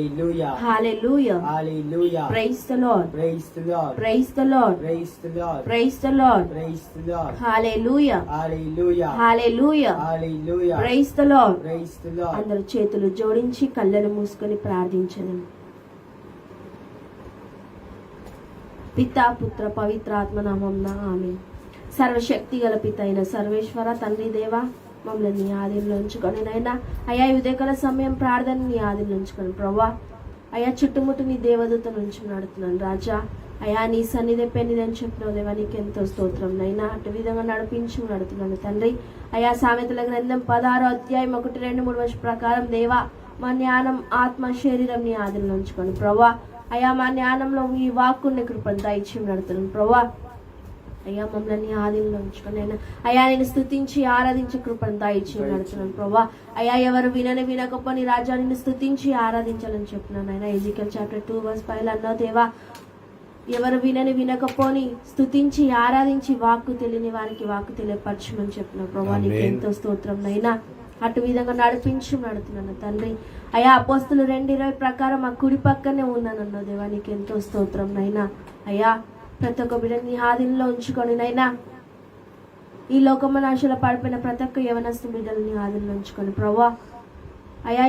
Hallelujah. Hallelujah. Hallelujah. Praise the Lord. Praise the Lord. Praise the Lord. Praise the Lord. Praise the Lord. Praise the Lord. Hallelujah. Hallelujah. Hallelujah. Hallelujah. Praise the Lord. Praise the Lord. అందరూ చేతులు జోడించి కళ్ళను మూసుకొని ప్రార్థించండి. పితా పుత్ర పవిత్రాత్మ నామమున ఆమేన్. సర్వశక్తి గల పిత అయిన సర్వేశ్వర తండ్రి దేవ, మమ్మల్ని నీ ఆధీనంలో ఉంచుకొని నైనా అయా ఉదయకాల సమయం ప్రార్థన నీ ఆధీనంలో ఉంచుకొని ప్రభా, అయా చుట్టుముట్టు నీ దేవదూత నుంచి నడుతున్నాను రాజా. అయా నీ సన్నిధి పెన్నిదని చెప్పిన దేవా, నీకు ఎంతో స్తోత్రం నైనా. అటు విధంగా నడిపించి నడుతున్నాను తండ్రి. అయా సామెతల గ్రంథం 16వ అధ్యాయం 1, 2, 3 వర్ష ప్రకారం దేవా, మా జ్ఞానం ఆత్మ శరీరం నీ ఆధీనంలో ఉంచుకొని ప్రభా, అయా మా జ్ఞానంలో ఈ వాక్కుని కృపను దయచేసి నడుతున్నాను ప్రభా. అయ్యా మమ్మల్ని ఆధీనంలో ఉంచుకొని అయినా అయా నేను స్తుతించి ఆరాధించే కృపను దయచేసి నడుతున్నాను ప్రభా. అయా ఎవరు వినకపోని రాజా నిన్ను స్తుతించి ఆరాధించాలని చెప్పినాను అయినా. ఎజికల్ చాప్టర్ 2:5 అన్నావు దేవా, ఎవరు వినకపోని స్తుతించి ఆరాధించి వాక్కు తెలియని వారికి వాక్కు తెలియపరచమని చెప్పిన ప్రభా, నీకు ఎంతో స్తోత్రం నైనా. అటు విధంగా నడిపించి నడుతున్నాను తండ్రి. అయా అపోస్తులు 2:20 ప్రకారం ఆ కుడి పక్కనే ఉన్నానన్న దేవా, నీకు ఎంతో స్తోత్రం నైనా. అయా ప్రతి ఒక్క బిడ్డని నీ ఆధీనంలో ఉంచుకొని నైనా, ఈ లోకమైన ఆశలో పడిపోయిన ప్రతి ఒక్క యవనస్తు బిడ్డలు నీ ఆధీనంలో ఉంచుకొని ప్రభా, అయా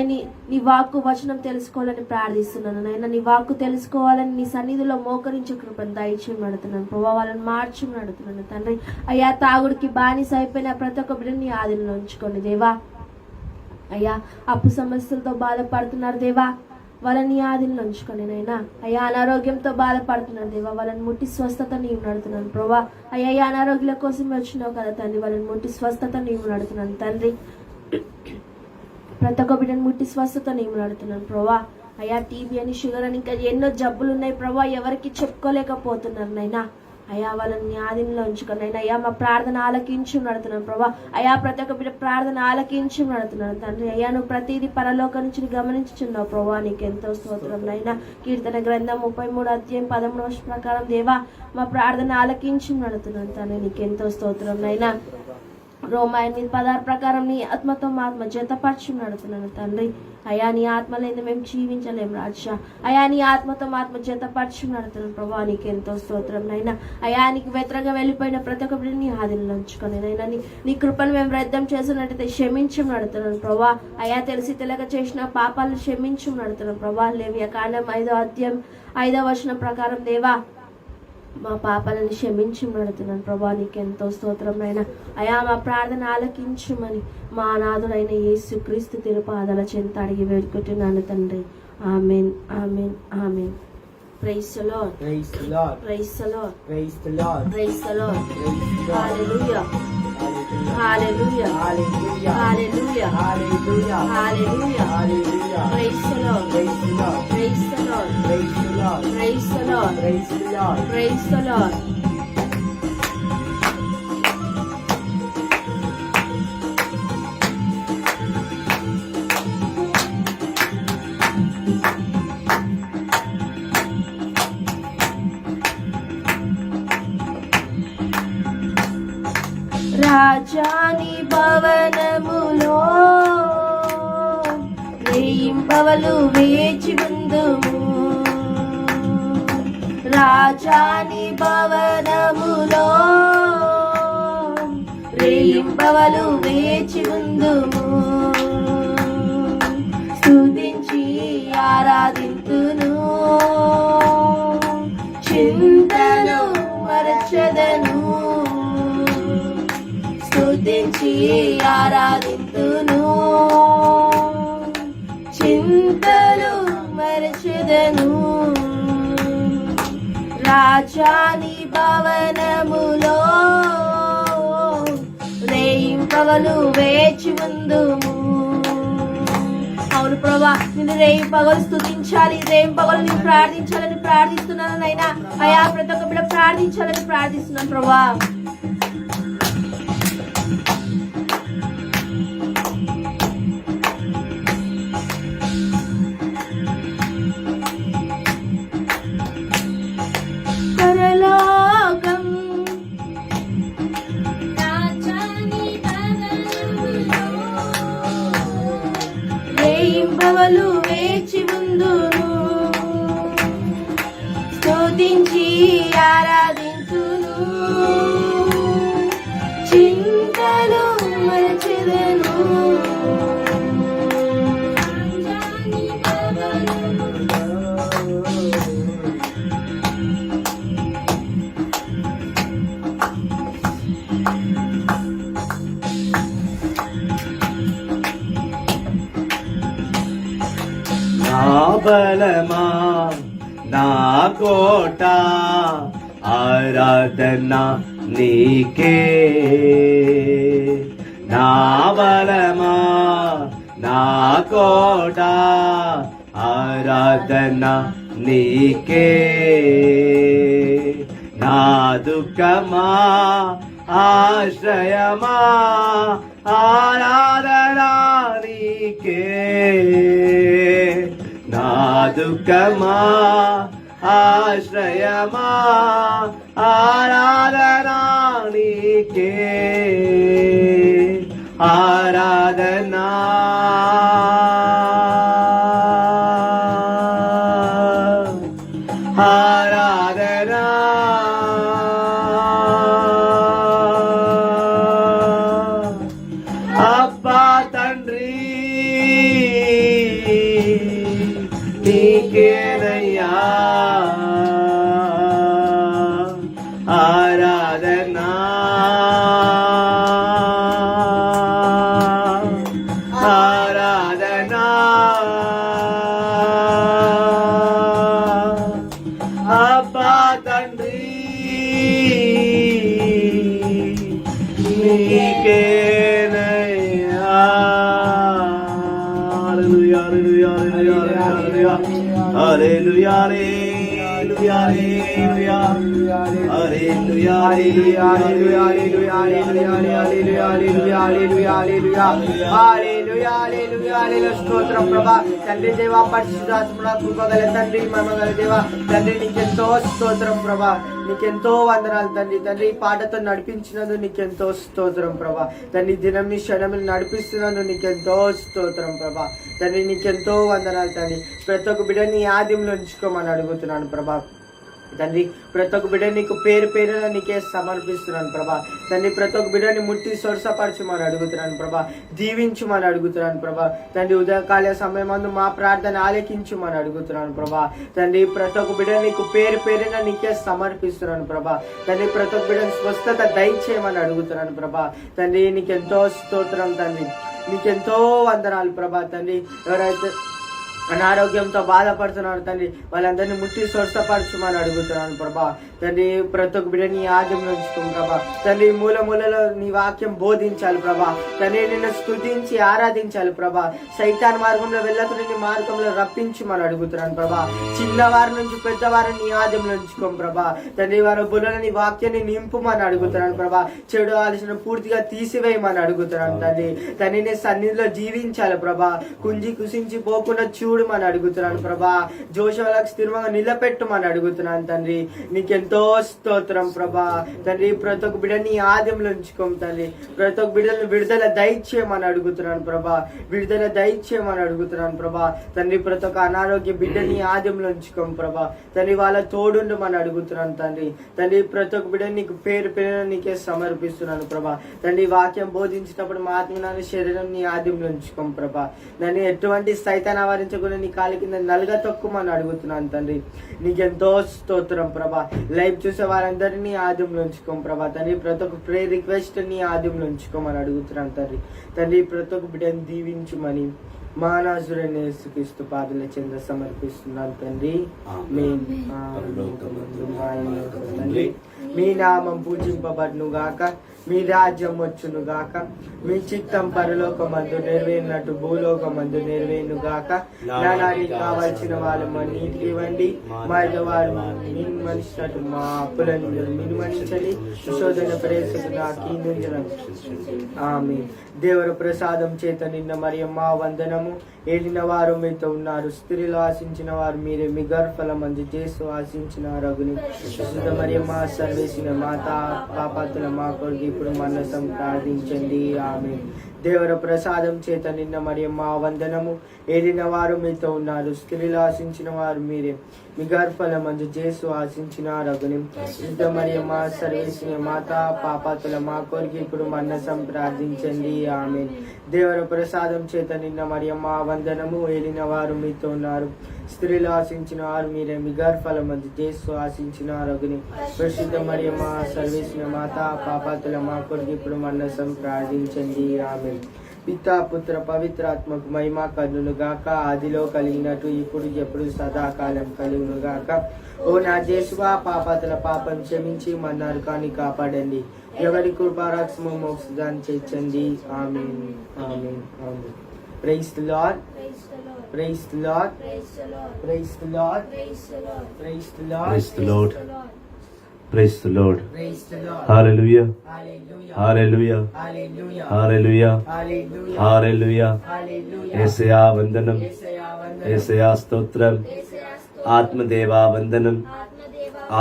నీ వాక్కు వచనం తెలుసుకోవాలని ప్రార్థిస్తున్నాను నైనా. నీ వాక్కు తెలుసుకోవాలని నీ సన్నిధిలో మోకరించే కృపను దయచేసి నడుతున్నాను ప్రభా. వాళ్ళని మార్చి నడుతున్నాను తండ్రి. అయ్యా తాగుడికి బానిస అయిపోయిన ప్రతి ఒక్క బిడ్డని నీ ఆధీనంలో ఉంచుకోండి దేవా. అయ్యా అప్పు సమస్యలతో బాధపడుతున్నారు దేవా, వాళ్ళని ఆధీనంలో ఉంచుకొని నైనా. అయ్యా అనారోగ్యంతో బాధపడుతున్నారు దేవా, వాళ్ళని ముట్టి స్వస్థత నీవు నడుతున్నాను ప్రభా. అయ్యా అనారోగ్యాల కోసం వచ్చినావు కదా తండ్రి, వాళ్ళని ముట్టి స్వస్థత నీవు నడుతున్నాను తండ్రి. ప్రతి ఒక్క బిడ్డను ముట్టి స్వస్థత నీవు నడుతున్నాను ప్రభా. అయ్యా టీబీ అని, షుగర్ అని, ఇంకా ఎన్నో జబ్బులు ఉన్నాయి ప్రభా, ఎవరికి చెప్పుకోలేకపోతున్నారు నైనా. అయ్యా వాళ్ళని ఆధీనంలో ఉంచుకొని అయినా అయ్యా మా ప్రార్థన ఆలకించి నడుతున్నాను ప్రభా. అయ్యా ప్రతి ఒక్క బిడ్డ ప్రార్థన ఆలకించి నడుతున్నాను తండ్రి. అయ్యా నువ్వు ప్రతిదీ పరలోకం నుంచి గమనించుచున్నావు ప్రభా, నీకు ఎంతో స్తోత్రం నైనా. కీర్తన గ్రంథం 33వ అధ్యాయం 13వ వర్ష ప్రకారం దేవా, మా ప్రార్థన ఆలకించి నడుతున్నాను తండ్రి, నీకు ఎంతో స్తోత్రం నైనా. రోమా 8:16 ప్రకారం నీ ఆత్మతో మా ఆత్మ జతపరచు నడుతున్నాను తండ్రి. అయా నీ ఆత్మ లేదు మేము జీవించలేము రాజా. అయా నీ ఆత్మతో మా ఆత్మ జతపరచు నడుతున్నాను ప్రభా, నీకు ఎంతో స్తోత్రం నైనా. అయా నీకు వ్యతిరేకంగా వెళ్ళిపోయిన ప్రతి ఒక్క బిడ్డని నీ ఆధీనంలో ఉంచుకొని నైనా, నీ కృపను మేము వ్యర్థం చేసినట్టయితే క్షమించు నడుతున్నాను ప్రభా. అయా తెలిసి తెలియక చేసిన పాపాలను క్షమించు నడుతున్నాను ప్రభా. లేవియాకాండం 5వ అధ్యాయం 5వ వచనం ప్రకారం దేవా, మా పాపాలను క్షమించి నడుతున్నాను ప్రభా, నీకు ఎంతో స్తోత్రం అయినా. అయా మా ప్రార్థన ఆలకించుమని మా అనాథుడైన యేసు క్రీస్తు తిరుపాదల చెంత అడిగి వేడుకుంటున్నాను తండ్రి. Amen, amen, amen. Praise the Lord. Praise the Lord. Praise the Lord. Praise the Lord. Praise the Lord. Hallelujah. Hallelujah. Hallelujah. Hallelujah. Hallelujah. Hallelujah. Hallelujah. Praise the Lord. Praise the Lord. Praise the Lord. Praise the Lord. Praise the Lord. Praise the Lord. Praise the Lord. రాజాని భవనములో వేయింపవలు వేచి ఉందుము. రాజాని భవనములో వేయింపవలు వేచి ఉందుము. స్తుతించి ఆరాధింతును, చింతను మరచదను. స్తుతించి ఆరాధింతును, చింతలు మరచెదను. రాజాని భవనములో రేయింపగలు వేచి ఉందుము. అవును ప్రభా, నేను రేయి పగలు స్తుతించాలి, రేయి పగలు నేను ప్రార్థించాలని ప్రార్థిస్తున్నాను నైనా. అయా ప్రతి ఒక్క బిడ్డ ప్రార్థించాలని ప్రార్థిస్తున్నాను ప్రభా. వేచి ఉందు స్తుతించి ఆరాధించును, చింతలు మరచెదను. నా బలమా నా కోట ఆరాధన నీకే, నా బలమా నా కోట ఆరాధన నీకే, నా దుఃఖమా ఆశ్రయమా ఆరాధన నీకే, నా దుఃఖమా ఆశ్రయమా ఆరాధన నీకే, ఆరాధనా ఆరాధనా అబ్బా తండ్రి నీకేనయ్యా ఆరాధనా ఆరాధనా అబ్బా తండ్రి నీకేనయ్యా. హల్లెలూయా హల్లెలూయా హల్లెలూయా హల్లెలూయా హల్లెలూయా హల్లెలూయా హల్లెలూయా హల్లెలూయా హల్లెలూయా హల్లెలూయా హల్లెలూయా. స్తోత్రం ప్రభా తండ్రి దేవా, పరిశుద్ధాత్మ కృపగల తండ్రి, మహిమగల దేవా తండ్రి, నీకెంతో స్తోత్రం ప్రభా, నీకెంతో వందనాలు తండ్రి. తండ్రి ఈ పాటతో నడిపించినందు నీకెంతో స్తోత్రం ప్రభా. తండ్రి దినం క్షణములు నడిపిస్తున్నందు నీకెంతో స్తోత్రం ప్రభా. తండ్రి నీకెంతో వందనాలు తండ్రి. ప్రతి ఒక్క బిడ్డని ఆదిలో ఉంచుకోమని అడుగుతున్నాను ప్రభా. తండ్రి ప్రతి ఒక్క బిడ్డ నీకు పేరు పేరున నీకే సమర్పిస్తున్నాను ప్రభా. తండ్రి ప్రతి ఒక్క బిడ్డని ముట్టి సొరసపరచుమని అడుగుతున్నాను ప్రభా, దీవించుమని అడుగుతున్నాను ప్రభా. తండ్రి ఉదయకాల సమయమందు మా ప్రార్థన ఆలకించుమని అడుగుతున్నాను ప్రభా. తండ్రి ప్రతి ఒక్క బిడ్డ నీకు పేరు పేరున నీకే సమర్పిస్తున్నాను ప్రభా. తండ్రి ప్రతి ఒక్క బిడ్డని స్వస్థత దయచేయమని అడుగుతున్నాను ప్రభా. తండ్రి నీకెంతో స్తోత్రం తండ్రి, నీకెంతో వందనాలు ప్రభా. తండ్రి ఎవరైతే అనారోగ్యంతో బాధపడుతున్నారు తండ్రి, వాళ్ళందరినీ ముట్టి స్వస్థపరచుమని అడుగుతున్నాను ప్రభా. తండ్రి ప్రతి ఒక్క బిడ్డని ఆదిలో ఉంచుకోం ప్రభా. తండ్రి మూల మూలలో నీ వాక్యం బోధించాలి ప్రభా. తండ్రి నిన్ను స్తుతించి ఆరాధించాలి ప్రభా. సైతాన్ మార్గంలో వెళ్ళకుండా నీ మార్గంలో రప్పించుమని అడుగుతున్నాను ప్రభా. చిన్నవారి నుంచి పెద్దవారిని నీ ఆదిలో ఉంచుకోం ప్రభా. తండ్రి వారి బుర్రలో నీ వాక్యాన్ని నింపుమని అడుగుతున్నాను ప్రభా. చెడు ఆలోచన పూర్తిగా తీసివేయమని అడుగుతున్నాను తండ్రి. తండ్రి నీ సన్నిధిలో జీవించాలి ప్రభా. కుంజి కుసించి పోకుండా చూడమని అడుగుతున్నాను ప్రభా. జోషువలకు స్థిరంగా నిలబెట్టమని అడుగుతున్నాను తండ్రి. నీకెంతో స్తోత్రం ప్రభా. తండ్రి ప్రతి ఒక్క బిడ్డని ఆదిలో ఉంచుకోం తండ్రి. ప్రతి ఒక్క బిడ్డలను విడుదల దయచేయమని అడుగుతున్నాను ప్రభా. విడుదల దయచేయమని అడుగుతున్నాను ప్రభా. తండ్రి ప్రతి ఒక్క అనారోగ్య బిడ్డని ఆదిలో ఉంచుకోం ప్రభా. తండ్రి వాళ్ళ తోడుండమని అడుగుతున్నాను తండ్రి. తండ్రి ప్రతి ఒక్క బిడ్డని నీకు పేరు పేరు నీకే సమర్పిస్తున్నాను ప్రభా. తండ్రి వాక్యం బోధించినప్పుడు మా ఆత్మనాన్ని శరీరం నీ ఆదిలో ఉంచుకోం ప్రభా. దాన్ని ఎటువంటి సైతాన్ ఆవరించకుండా నీ కాలి కింద నలుగ తొక్కుమని అడుగుతున్నాను తండ్రి. నీకెంతో స్తోత్రం ప్రభా. లైవ్ చూసే వారందరినీ ఆదిలో ఉంచుకోం ప్రభా. తండ్రి ప్రతి ఒక్క ప్రేయర్ రిక్వెస్ట్ ని ఆదిలో ఉంచుకోమని అడుగుతున్నాను తండ్రి. తండ్రి ప్రతి ఒక్క బిడ్డని దీవించుమని మా నాజరేయుడైన యేసుక్రీస్తు పాదముల చెంత సమర్పిస్తున్నాను తండ్రి. తండ్రి మీ నామం పూజింపబడును గాక, మీ రాజ్యం వచ్చును గాక, మీ చిత్తం పరలోకమందు నెరవేరినట్టు భూలోకమందు నెరవేరును గాక. నానానికి కావలసిన వాళ్ళు నీటికి ఇవ్వండి, మా వారు మనిషినట్టు మా అప్పులను మీరు మన్నించండి, శోధన ప్రవేశించడం. ఆమె దేవర ప్రసాదం చేత నిన్న మరియమ్మ వందనము. ఏలిన వారు మీతో ఉన్నారు, స్త్రీలు ఆశించిన వారు మీరే, మీ గర్భఫలమందు యేసు ఆశించిన రగుని. శుద్ధ మరియమ్మ సర్వేసిన మాత, పాపాత్తుల మా కొరకు ఇప్పుడు మనసం ప్రార్థించండి. ఆమె దేవర ప్రసాదం చేత నిన్న మరియమ్మ వందనము. ఏలిన వారు మీతో ఉన్నారు, స్త్రీలు ఆశించిన వారు మీరే, మీ గర్భఫలమందు జేసు ఆశించిన రగుని. శుద్ధ మరియమ్మ సర్వేశ్వరి మాత, పాపాతుల మా కొరికి ఇప్పుడు మనసం ప్రార్థించండి. ఆమె. దేవర ప్రసాదం చేత నిన్న మరియమ్మ వందనము. ఏలిన వారు మీతో ఉన్నారు, స్త్రీలు ఆశించిన వారు మీరే, మీ గర్భఫలమందు జేసు ఆశించిన రగుని. పరిశుద్ధ మరియమ్మ సర్వేశ్వరి మాత, పాపాతుల మా కొరికి ఇప్పుడు మనసం ప్రార్థించండి. ఆమె. పితా పుత్ర పవిత్రాత్మకు మహిమ కలుగును గాక, ఆదిలో కలిగినట్టు ఇప్పుడు ఎప్పుడు సదాకాలం కలుగును గాక. ఓ నా యేసువా, పాపాతుల పాపం క్షమించి మన నరకాన్ని కాపాడండి. ఎవరి కృపారాక్షము మోక్షదాన్ని చేర్చండి. ఆమేన్, ఆమేన్, ఆమేన్. Praise the Lord, praise the Lord, praise the Lord, praise the lord, Praise the Lord. Praise the Lord. Praise the lord. Hallelujah. Hallelujah, Hallelujah. Hallelujah, Hallelujah. Hallelujah, Hallelujah. హల్లెలూయా. యేసయ్యా వందనం. యేసయ్యా వందనం. యేసయ్యా స్తోత్రం. ఆత్మదేవా వందనం.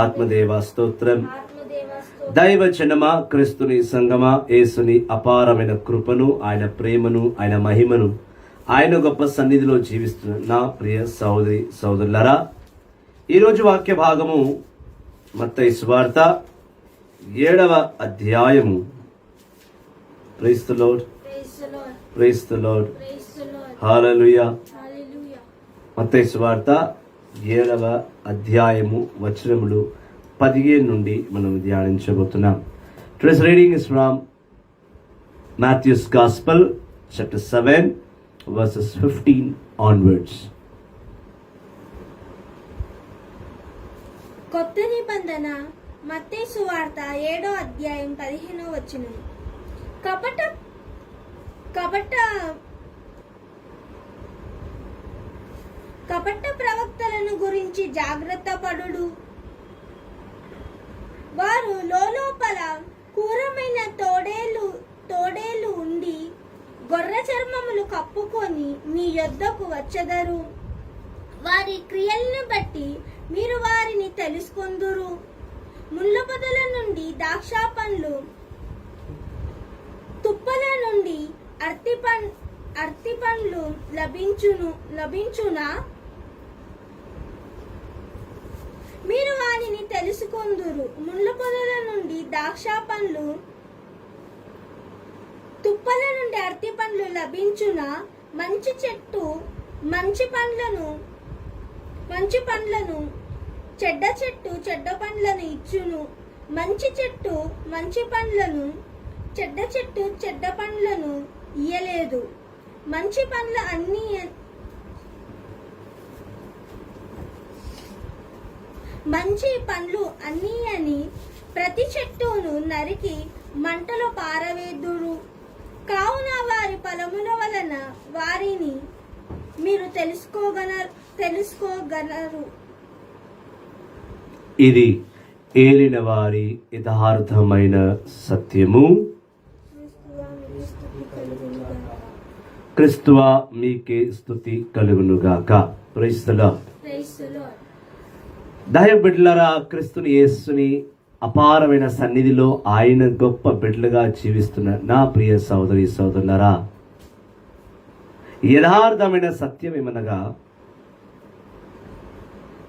ఆత్మదేవా స్తోత్రం. దైవజనమా, క్రీస్తుని సంగమా, యేసుని అపారమైన కృపను, ఆయన ప్రేమను, ఆయన మహిమను, ఆయన గొప్ప సన్నిధిలో జీవిస్తున్న నా ప్రియ సహోదరి సహోదరులారా, ఈరోజు వాక్య భాగము మత్తయి సువార్త 7వ అధ్యాయము. Praise the Lord, praise the Lord, hallelujah. Mattayi సువార్త 7వ అధ్యాయము వచనములు 15 నుండి మనం ధ్యానించబోతున్నాం. Today's reading is from Matthew's Gospel, chapter 7, verses 15 onwards. కొత్త నిబంధన మత్తయి సువార్త 7వ అధ్యాయం 15వ వచనం. కపట ప్రవక్తలను గురించి జాగ్రత్త పడుడు. వారు లోపల క్రూరమైన తోడేలు ఉండి గొర్రె చర్మములు కప్పుకొని మీ యొద్దకు వచ్చెదరు. వారి క్రియలను బట్టి మీరు వారిని తెలుసుకొందురు. ముళ్ళ పొదల నుండి ద్రాక్ష పండ్లు, తుప్పల నుండి అర్తి పండ్లు లభించునా? మీరు వారిని తెలుసుకొందురు. ముళ్ళ పొదల నుండి ద్రాక్ష పండ్లు, తుప్పల నుండి అర్తి పండ్లు లభించునా? మంచి చెట్టు మంచి పండ్లను, చెడ్డ చెట్టు చెడ్డ పండ్లను ఇచ్చును. మంచి చెట్టు మంచి పండ్లను, చెడ్డ చెట్టు చెడ్డ పండ్లను ఇయ్యలేదు. మంచి పండ్లు అన్నీ అని ప్రతి చెట్టును నరికి మంటలో పారవేదురు. కావున వారి ఫలముల వలన వారిని మీరు తెలుసుకోగలరు. ఇది ఏలిన వారి యథార్థమైన సత్యము. క్రీస్తువా మీకే స్తుతి కలుగునుగాక. Praise the Lord. దైవ బిడ్డలారా, క్రీస్తుని యేసుని అపారమైన సన్నిధిలో ఆయన గొప్ప బిడ్డలుగా జీవిస్తున్న నా ప్రియ సహోదరి సహోదరులారా, యథార్థమైన సత్యం ఏమనగా,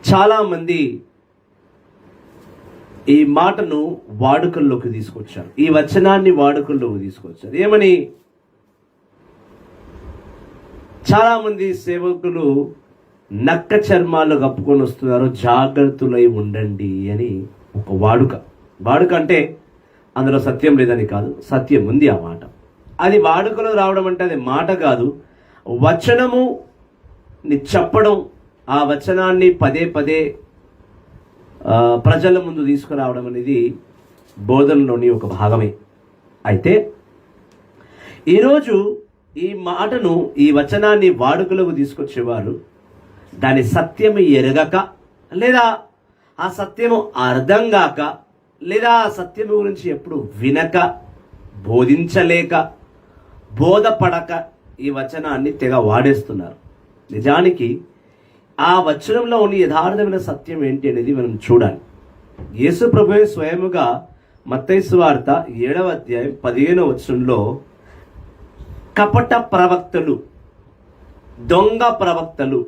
చాలా మంది ఈ మాటను వాడుకల్లోకి తీసుకొచ్చారు, ఈ వచనాన్ని వాడుకల్లోకి తీసుకొచ్చారు. ఏమని? చాలా మంది సేవకులు నక్క చర్మాలు కప్పుకొని వస్తున్నారు, జాగ్రత్తలై ఉండండి అని ఒక వాడుక అంటే అందులో సత్యం లేదని కాదు, సత్యం ఉంది. ఆ మాట అది వాడుకలో రావడం అంటే అది మాట కాదు, వచనము చెప్పడం, ఆ వచనాన్ని పదే పదే ప్రజల ముందు తీసుకురావడం అనేది బోధనలోని ఒక భాగమే. అయితే ఈరోజు ఈ మాటను, ఈ వచనాన్ని వాడుకలోకి తీసుకొచ్చేవారు దాని సత్యము ఎరగక, లేదా ఆ సత్యము అర్థం కాక, లేదా ఆ సత్యము గురించి ఎప్పుడు వినక, బోధించలేక, బోధపడక ఈ వచనాన్ని తెగ వాడేస్తున్నారు. నిజానికి ఆ వచనంలో ఉన్న యథార్థమైన సత్యం ఏంటి అనేది మనం చూడాలి. యేసు ప్రభువే స్వయముగా మత్తయి సువార్త 7వ అధ్యాయం 15వ వచనంలో కపట ప్రవక్తలు, దొంగ ప్రవక్తలు,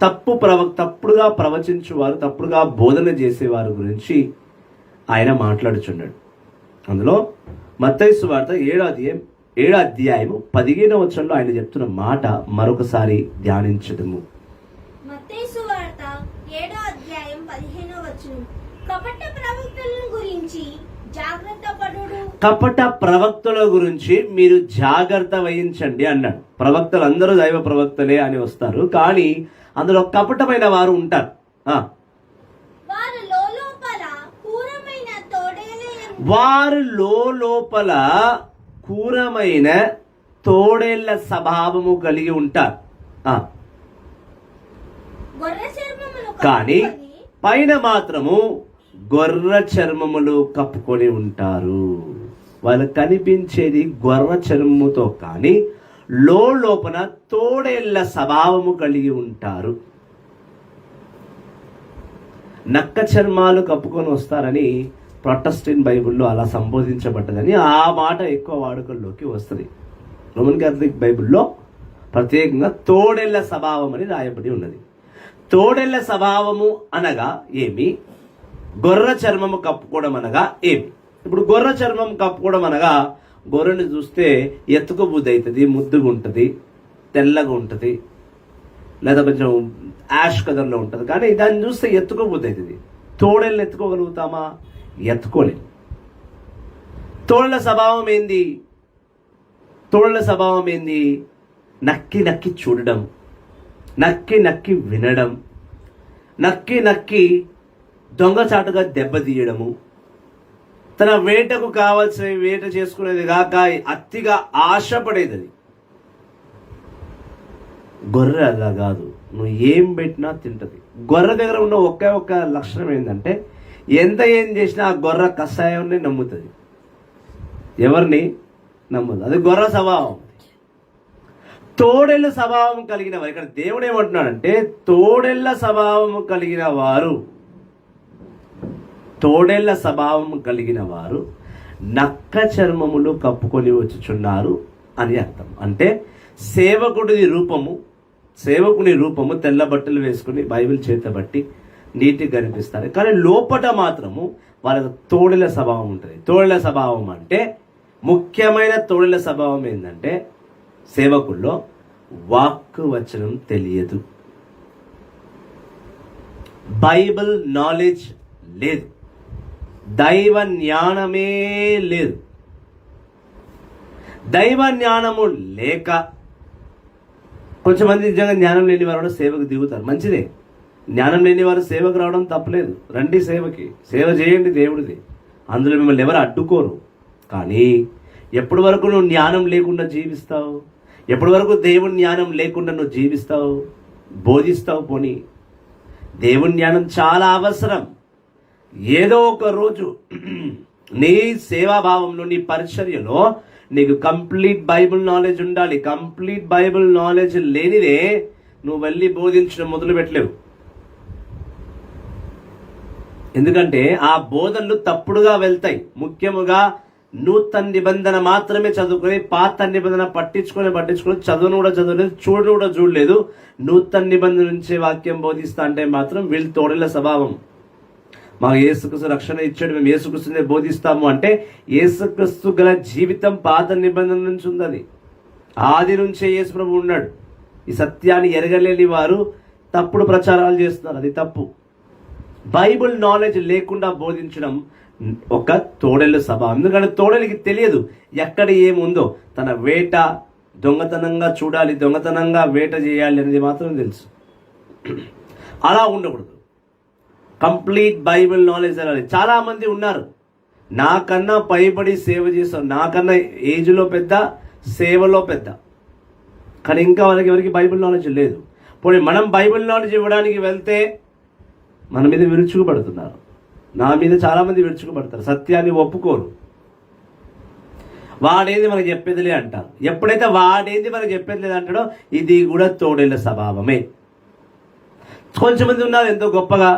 తప్పుడుగా ప్రవచించువారు, తప్పుడుగా బోధన చేసేవారి గురించి ఆయన మాట్లాడుచున్నాడు. అందులో మత్తయి సువార్త 7వ అధ్యాయము 15వ వచనంలో ఆయన చెప్తున్న మాట మరొకసారి ధ్యానించదము. మత్తయి సువార్త 7వ అధ్యాయం 15వ వచనం. కపట ప్రవక్తలను గురించి జాగ్రత్త పడుడు. కపట ప్రవక్తల గురించి మీరు జాగ్రత్త వహించండి అన్నాడు. ప్రవక్తలు అందరూ దైవ ప్రవక్తలే అని వస్తారు, కానీ అందులో కపటమైన వారు ఉంటారు. వారు లోపల క్రూరమైన తోడేళ్ల స్వభావము కలిగి ఉంటారు, కానీ పైన మాత్రము గొర్రె చర్మములు కప్పుకొని ఉంటారు. వాళ్ళు కనిపించేది గొర్రె చర్మముతో, కానీ లోపల తోడేళ్ల స్వభావము కలిగి ఉంటారు. నక్క చర్మాలు కప్పుకొని వస్తారని ప్రొటెస్టెంట్ బైబిల్లో అలా సంబోధించబడ్డదని ఆ మాట ఎక్కువ వాడుకల్లోకి వస్తుంది. రోమన్ క్యాథలిక్ బైబిల్లో ప్రత్యేకంగా తోడేళ్ల స్వభావం అని రాయబడి ఉన్నది. తోడేళ్ల స్వభావము అనగా ఏమి, గొర్రె చర్మము కప్పుకోవడం అనగా ఏమి? ఇప్పుడు గొర్రె చర్మం కప్పుకోవడం అనగా గొర్రెని చూస్తే ఎత్తుకోబుద్ధి అవుతుంది, ముద్దుగా ఉంటుంది, తెల్లగా ఉంటుంది, లేదా కొంచెం యాష్ కలర్లో ఉంటుంది, కానీ దాన్ని చూస్తే ఎత్తుకోబుద్ధి అవుతుంది. తోడేళ్ళని ఎత్తుకోగలుగుతామా? ఎత్తుకోలేము. తోడేళ్ల స్వభావం ఏంది? నక్కి నక్కి చూడడం, నక్కి నక్కి వినడం, నక్కి దొంగచాటుగా దెబ్బతీయడము, తన వేటకు కావాల్సిన వేట చేసుకునేది కాక అతిగా ఆశపడేది. అది గొర్రె అలా కాదు, నువ్వు ఏం పెట్టినా తింటది. గొర్రె దగ్గర ఉన్న ఒక్క లక్షణం ఏంటంటే ఎంత ఏం చేసినా ఆ గొర్రె కషాయాన్ని నమ్ముతుంది, ఎవరిని నమ్మదు. అది గొర్రె స్వభావం. తోడేళ్ళ స్వభావం కలిగిన వారు, ఇక్కడ దేవుడు ఏమంటున్నాడంటే తోడేళ్ల స్వభావం కలిగిన వారు నక్క చర్మములు కప్పుకొని వచ్చుచున్నారు అని అర్థం. అంటే సేవకుని రూపము తెల్ల బట్టలు వేసుకుని బైబిల్ చేతబట్టి నీటిగా కనిపిస్తారు, కానీ లోపట మాత్రము వాళ్ళకు తోడేళ్ల స్వభావం ఉంటుంది. తోడేళ్ల స్వభావం అంటే ముఖ్యమైన తోడేళ్ల స్వభావం ఏంటంటే సేవకుల్లో వాక్కు వచనం తెలియదు, బైబిల్ నాలెడ్జ్ లేదు, దైవ జ్ఞానమే లేదు. దైవ జ్ఞానము లేక కొంచెంమంది నిజంగా జ్ఞానం లేని వారు కూడా సేవకు దిగుతారు, మంచిదే. జ్ఞానం లేని వారు సేవకు రావడం తప్పలేదు, రండి సేవకి, సేవ చేయండి దేవుడిది, అందులో మిమ్మల్ని ఎవరు అడ్డుకోరు. కానీ ఎప్పటి వరకు నువ్వు జ్ఞానం లేకుండా జీవిస్తావు? ఎప్పటి వరకు దేవుని జ్ఞానం లేకుండా నువ్వు జీవిస్తావు, బోధిస్తావు? పోనీ దేవుని జ్ఞానం చాలా అవసరం. ఏదో ఒక రోజు నీ సేవాభావంలో, నీ పరిచర్యలో నీకు కంప్లీట్ బైబిల్ నాలెడ్జ్ ఉండాలి. కంప్లీట్ బైబిల్ నాలెడ్జ్ లేనిదే నువ్వు వెళ్ళి బోధించడం మొదలు పెట్టలేవు. ఎందుకంటే ఆ బోధనలు తప్పుడుగా వెళ్తాయి. ముఖ్యముగా నూతన నిబంధన మాత్రమే చదువుకొని పాత నిబంధన పట్టించుకొని చదువును కూడా చదవలేదు, చూడను కూడా చూడలేదు. నూతన నిబంధన నుంచే వాక్యం బోధిస్తా అంటే మాత్రం వీళ్ళు తోడేళ్ల స్వభావం. మాకు యేసుక్రీస్తు రక్షణ ఇచ్చాడు, మేము యేసుక్రీస్తునే బోధిస్తాము అంటే యేసుక్రీస్తు గల జీవితం పాత నిబంధన నుంచి ఉంది. ఆది నుంచే యేసు ప్రభు ఉన్నాడు. ఈ సత్యాన్ని ఎరగలేని వారు తప్పుడు ప్రచారాలు చేస్తున్నారు, అది తప్పు. బైబిల్ నాలెడ్జ్ లేకుండా బోధించడం ఒక తోడేళ్ళ స్వభావం. ఎందుకంటే తోడేళ్ళకి తెలియదు ఎక్కడ ఏముందో. తన వేట దొంగతనంగా చూడాలి, దొంగతనంగా వేట చేయాలి అనేది మాత్రం తెలుసు. అలా ఉండకూడదు. కంప్లీట్ బైబిల్ నాలెడ్జ్ అనాలి. చాలా మంది ఉన్నారు నాకన్నా పైబడి సేవ చేస్తారు, నాకన్నా ఏజ్లో పెద్ద, సేవలో పెద్ద, కానీ ఇంకా వాళ్ళకి ఎవరికి బైబిల్ నాలెడ్జ్ లేదు. పోనీ మనం బైబిల్ నాలెడ్జ్ ఇవ్వడానికి వెళ్తే మన మీద విరుచుకుపడుతున్నారు. నా మీద చాలా మంది విరుచుకుపడతారు, సత్యాన్ని ఒప్పుకోరు. వాడేది మనకు చెప్పేదిలే అంటారు. ఎప్పుడైతే వాడేది మనకు చెప్పేది లేదు అంటాడో ఇది కూడా తోడేళ్ల స్వభావమే. కొంచెమంది ఉన్నారు ఎంతో గొప్పగా,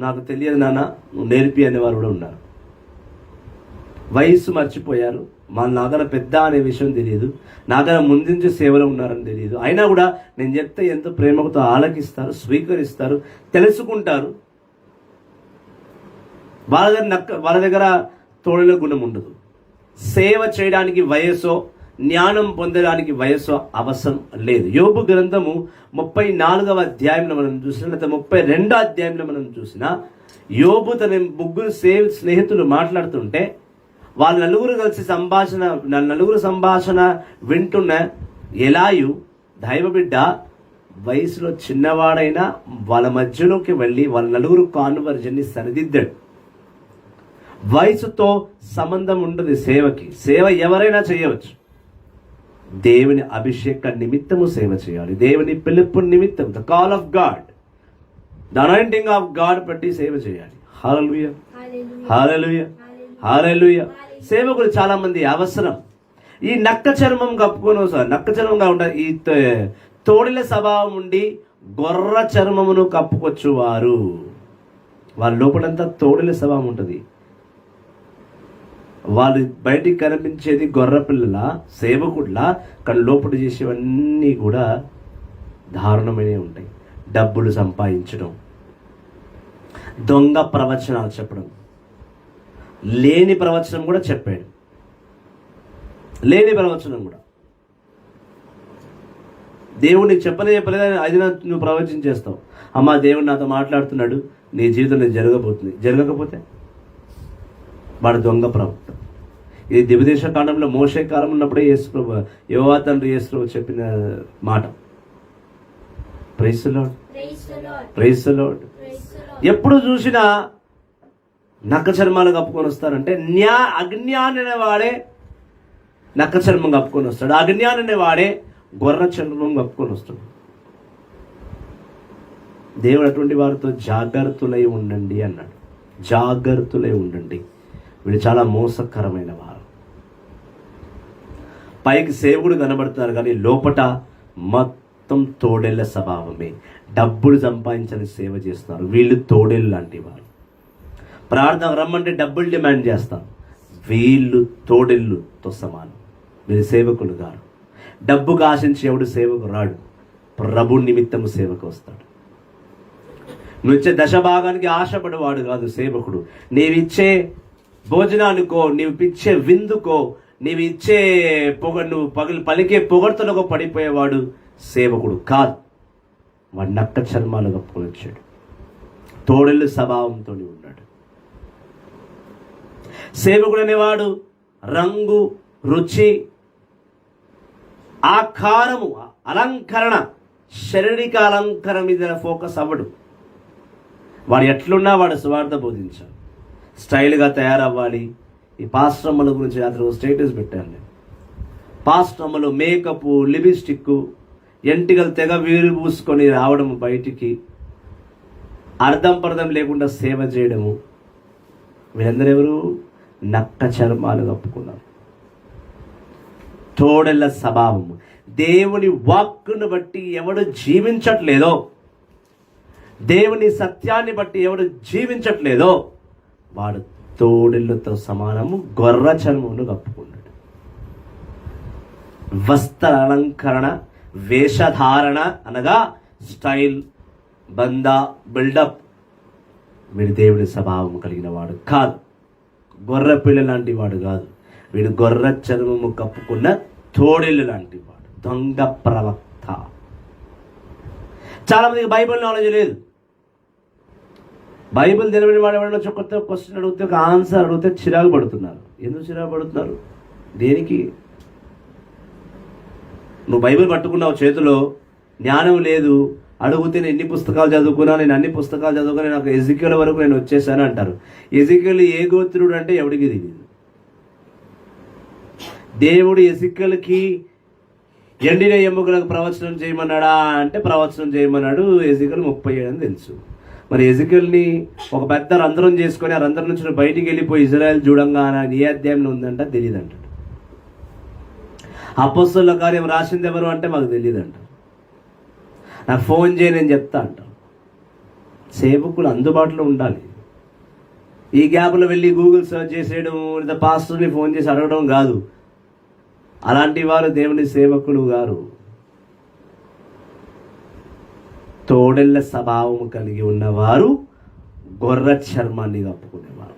నాకు తెలియదు నాన్న నువ్వు నేర్పి అనేవారు కూడా ఉన్నారు. వయస్సు మర్చిపోయారు, నాకన్నా పెద్ద అనే విషయం తెలియదు, నాకన్నా ముందు నుంచి సేవలో ఉన్నారని తెలియదు. అయినా కూడా నేను చెప్తే ఎంతో ప్రేమతో ఆలకిస్తారు, స్వీకరిస్తారు, తెలుసుకుంటారు. వాళ్ళ దగ్గర తోడల గుణం ఉండదు. సేవ చేయడానికి వయస్సో, జ్ఞానం పొందడానికి వయస్సో అవసరం లేదు. యోబు గ్రంథము 34వ అధ్యాయంలో మనం చూసినా, లేదా 32వ అధ్యాయంలో మనం చూసినా, యోబు తన ముగ్గురు స్నేహితులు మాట్లాడుతుంటే వాళ్ళ నలుగురు సంభాషణ వింటున్న ఎలాయు దైవబిడ్డ వయసులో చిన్నవాడైనా వాళ్ళ మధ్యలోకి వెళ్ళి వాళ్ళ నలుగురు కాన్వర్జన్ని సరిదిద్దాడు. వయసుతో సంబంధం ఉండదు సేవకి. సేవ ఎవరైనా చేయవచ్చు. దేవుని అభిషేక నిమిత్తము సేవ చేయాలి. దేవుని పిలుపు నిమిత్తం, the call of God, the anointing of God బట్టి సేవ చేయాలి. హల్లెలూయా, హల్లెలూయా, హల్లెలూయా. సేవకులు చాలా మంది అవసరం. ఈ నక్క చర్మం కప్పుకొని వస్తారు. నక్క చర్మంగా ఉంటారు. ఈ తోడిల స్వభావం ఉండి గొర్ర చర్మమును కప్పుకొచ్చు వారు. వాళ్ళ లోపలంతా తోడిల స్వభావం ఉంటుంది. వాళ్ళు బయటికి కనిపించేది గొర్రె పిల్లల సేవకుడిలా, కానీ లోపల చేసేవన్నీ కూడా దారుణమైనవి ఉంటాయి. డబ్బులు సంపాదించడం, దొంగ ప్రవచనాలు చెప్పడం, లేని ప్రవచనం కూడా చెప్పాడు. లేని ప్రవచనం కూడా దేవుడికి చెప్పలేదని అది నువ్వు ప్రవచనం చేస్తావు. అమ్మా దేవుడు నాతో మాట్లాడుతున్నాడు, నీ జీవితంలో జరగబోతుంది. జరగకపోతే వాడు దొంగ ప్రవక్త. ఇది దివ్యదేశ కాండంలో మోషే కాలం ఉన్నప్పుడే యేసుప్రభు, యెహోవా తండ్రి యేసుప్రభు చెప్పిన మాట. Praise the Lord, praise the Lord. ఎప్పుడు చూసినా నక్క చర్మాలు కప్పుకొని వస్తారంటే అజ్ఞాని అనే వాడే నక్క చర్మం కప్పుకొని వస్తాడు, అజ్ఞాని అనే వాడే గొర్రె చర్మం కప్పుకొని వస్తాడు. దేవుడు అటువంటి వారితో జాగ్రత్తలై ఉండండి అన్నాడు. జాగ్రత్తలై ఉండండి, వీళ్ళు చాలా మోసకరమైన వారు. పైకి సేవకుడు కనబడుతున్నారు కానీ లోపట మొత్తం తోడేళ్ల స్వభావమే. డబ్బులు సంపాదించని సేవ చేస్తున్నారు. వీళ్ళు తోడేళ్ళు లాంటి వారు. ప్రార్థన రమ్మంటే డబ్బులు డిమాండ్ చేస్తారు. వీళ్ళు తోడేళ్ళుతో సమానం. వీళ్ళు సేవకులు గారు. డబ్బుకు ఆశించి ఎవడు సేవకు రాడు, ప్రభు నిమిత్తము సేవకు వస్తాడు. నువ్వు ఇచ్చే దశభాగానికి ఆశపడేవాడు కాదు సేవకుడు. నీవిచ్చే భోజనానికో, నీవు ఇచ్చే విందుకో, నీవు ఇచ్చే నువ్వు పలికే పొగడ్తలకు పడిపోయేవాడు సేవకుడు కాదు. వాడు నక్క చర్మాలు కప్పుకొని వచ్చాడు, తోడేళ్ళు స్వభావంతో ఉన్నాడు. సేవకుడు అనేవాడు రంగు, రుచి, ఆకారము, అలంకరణ, శారీరక అలంకరణ మీద ఫోకస్ అవ్వడు. వాడు ఎట్లున్నా వాడు సువార్త బోధించాలి, స్టైల్గా తయారవ్వాలి. ఈ పాస్ట్రమ్మల గురించి రాత్రి స్టేటస్ పెట్టాను నేను. పాస్ట్రమ్మలు మేకప్, లిప్స్టిక్, ఎంటికలు తెగ వీరు పూసుకొని రావడము, బయటికి అర్థం పర్థం లేకుండా సేవ చేయడము. వీళ్ళందరూ ఎవరు? నక్క చర్మాలు కప్పుకున్నారు. తోడెళ్ళ స్వభావము. దేవుని వాక్కును బట్టి ఎవడు జీవించట్లేదో, దేవుని సత్యాన్ని బట్టి ఎవడు జీవించట్లేదో వాడు తోడెళ్ళతో సమానము, గొర్రె చర్మమును కప్పుకున్నాడు. వస్త్ర అలంకరణ, వేషధారణ అనగా స్టైల్, బందా, బిల్డప్. వీడు దేవుడి స్వభావం కలిగిన వాడు కాదు. గొర్రె పిల్ల లాంటి వాడు కాదు. వీడు గొర్రె చర్మము కప్పుకున్న తోడేళ్ళు లాంటి వాడు, దొంగ ప్రవక్త. చాలా మందికి బైబిల్ నాలెడ్జ్ లేదు. బైబిల్ తెలియని వాడు ఎవరైనా కొత్త క్వశ్చన్ అడిగితే, ఒక ఆన్సర్ అడిగితే చిరాకు పడుతున్నారు. ఎందుకు చిరాకు పడుతున్నారు? దేనికి? నువ్వు బైబిల్ పట్టుకున్నావు చేతిలో, జ్ఞానం లేదు, అడిగితే నేను ఎన్ని పుస్తకాలు చదువుకున్నా, నేను అన్ని పుస్తకాలు చదువుకున్నా, నాకు ఎజికేల్ వరకు నేను వచ్చేసాను అంటారు. ఎజికేల్ ఏ గోత్రుడు అంటే ఎవడికి తెలియదు. దేవుడు ఎజికేల్కి ఎండిన ఎముకలకు ప్రవచనం చేయమన్నాడా అంటే ప్రవచనం చేయమన్నాడు. ఎజికేల్ 37 అని తెలుసు. మరి ఎజికేల్ని ఒక పెద్ద రంధ్రం చేసుకొని ఆ రంధ్రం నుంచి బయటికి వెళ్ళిపోయి ఇజ్రాయెల్ చూడంగా ఏ అధ్యాయంలో ఉందంట తెలియదు అంటాడు. అపోస్తలుల కార్యం రాసింది ఎవరు అంటే మాకు తెలియదు అంట. నాకు ఫోన్ చేయి నేను చెప్తా అంటాను. సేవకులు అందుబాటులో ఉండాలి. ఈ గ్యాప్లో వెళ్ళి గూగుల్ సెర్చ్ చేసేయడం, లేదా పాస్టర్ని ఫోన్ చేసి అడగడం కాదు. అలాంటి వారు దేవుని సేవకులు గారు. తోడెళ్ళ స్వభావం కలిగి ఉన్నవారు గొర్రె చర్మాన్ని కప్పుకునేవారు.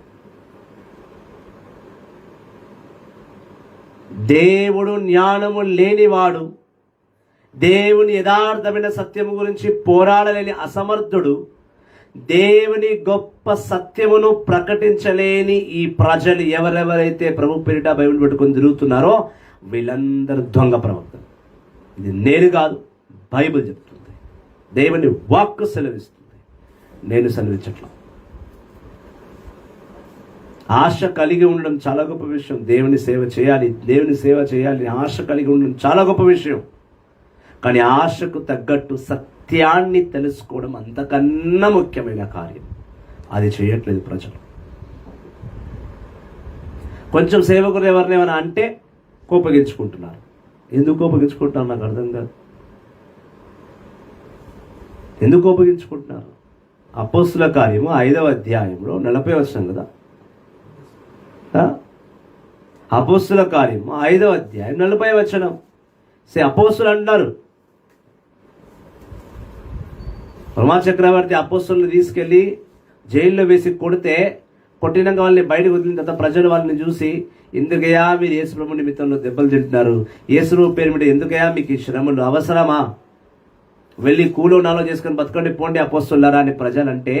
దేవుడు జ్ఞానము లేనివాడు, దేవుని యథార్థమైన సత్యము గురించి పోరాడలేని అసమర్థుడు, దేవుని గొప్ప సత్యమును ప్రకటించలేని ఈ ప్రజలు ఎవరెవరైతే ప్రభు పేరిట బైబిల్ పెట్టుకొని తిరుగుతున్నారో వీళ్ళందరూ దొంగ ప్రవక్తలు. ఇది నేను కాదు, బైబిల్ చెప్తుంది, దేవుని వాక్కు సెలవిస్తుంది, నేను సెలవించట్లా. ఆశ కలిగి ఉండడం చాలా గొప్ప విషయం. దేవుని సేవ చేయాలి ఆశ కలిగి ఉండడం చాలా గొప్ప విషయం. కానీ ఆశకు తగ్గట్టు సత్యాన్ని తెలుసుకోవడం అంతకన్నా ముఖ్యమైన కార్యం. అది చేయట్లేదు ప్రజలు. కొంచెం సేవకులు ఎవరినేమైనా అంటే కోపగించుకుంటున్నారు. ఎందుకు కోపగించుకుంటున్నారు నాకు అర్థం కాదు. ఎందుకు కోపగించుకుంటున్నారు? అపోస్తుల కార్యము 5వ అధ్యాయంలో 40వ వచనం కదా. అపోస్తుల కార్యము 5వ అధ్యాయం 40వ వచనం. అపోస్తులు అంటున్నారు, రోమా చక్రవర్తి అపోస్తులను తీసుకెళ్లి జైల్లో వేసి కొట్టినాక వాళ్ళని బయటకు వదిలిన తర్వాత ప్రజలు వాళ్ళని చూసి, ఎందుకయ్యా మీరు యేసు ప్రభు నిమిత్తంలో దెబ్బలు తింటున్నారు, యేసు ప్రభు పేరు మీద ఎందుకయ్యా మీకు ఈ శ్రమలు అవసరమా, వెళ్ళి కూలో నాలో చేసుకొని బతకండి పోండి అపోస్తులారా అని ప్రజలంటే,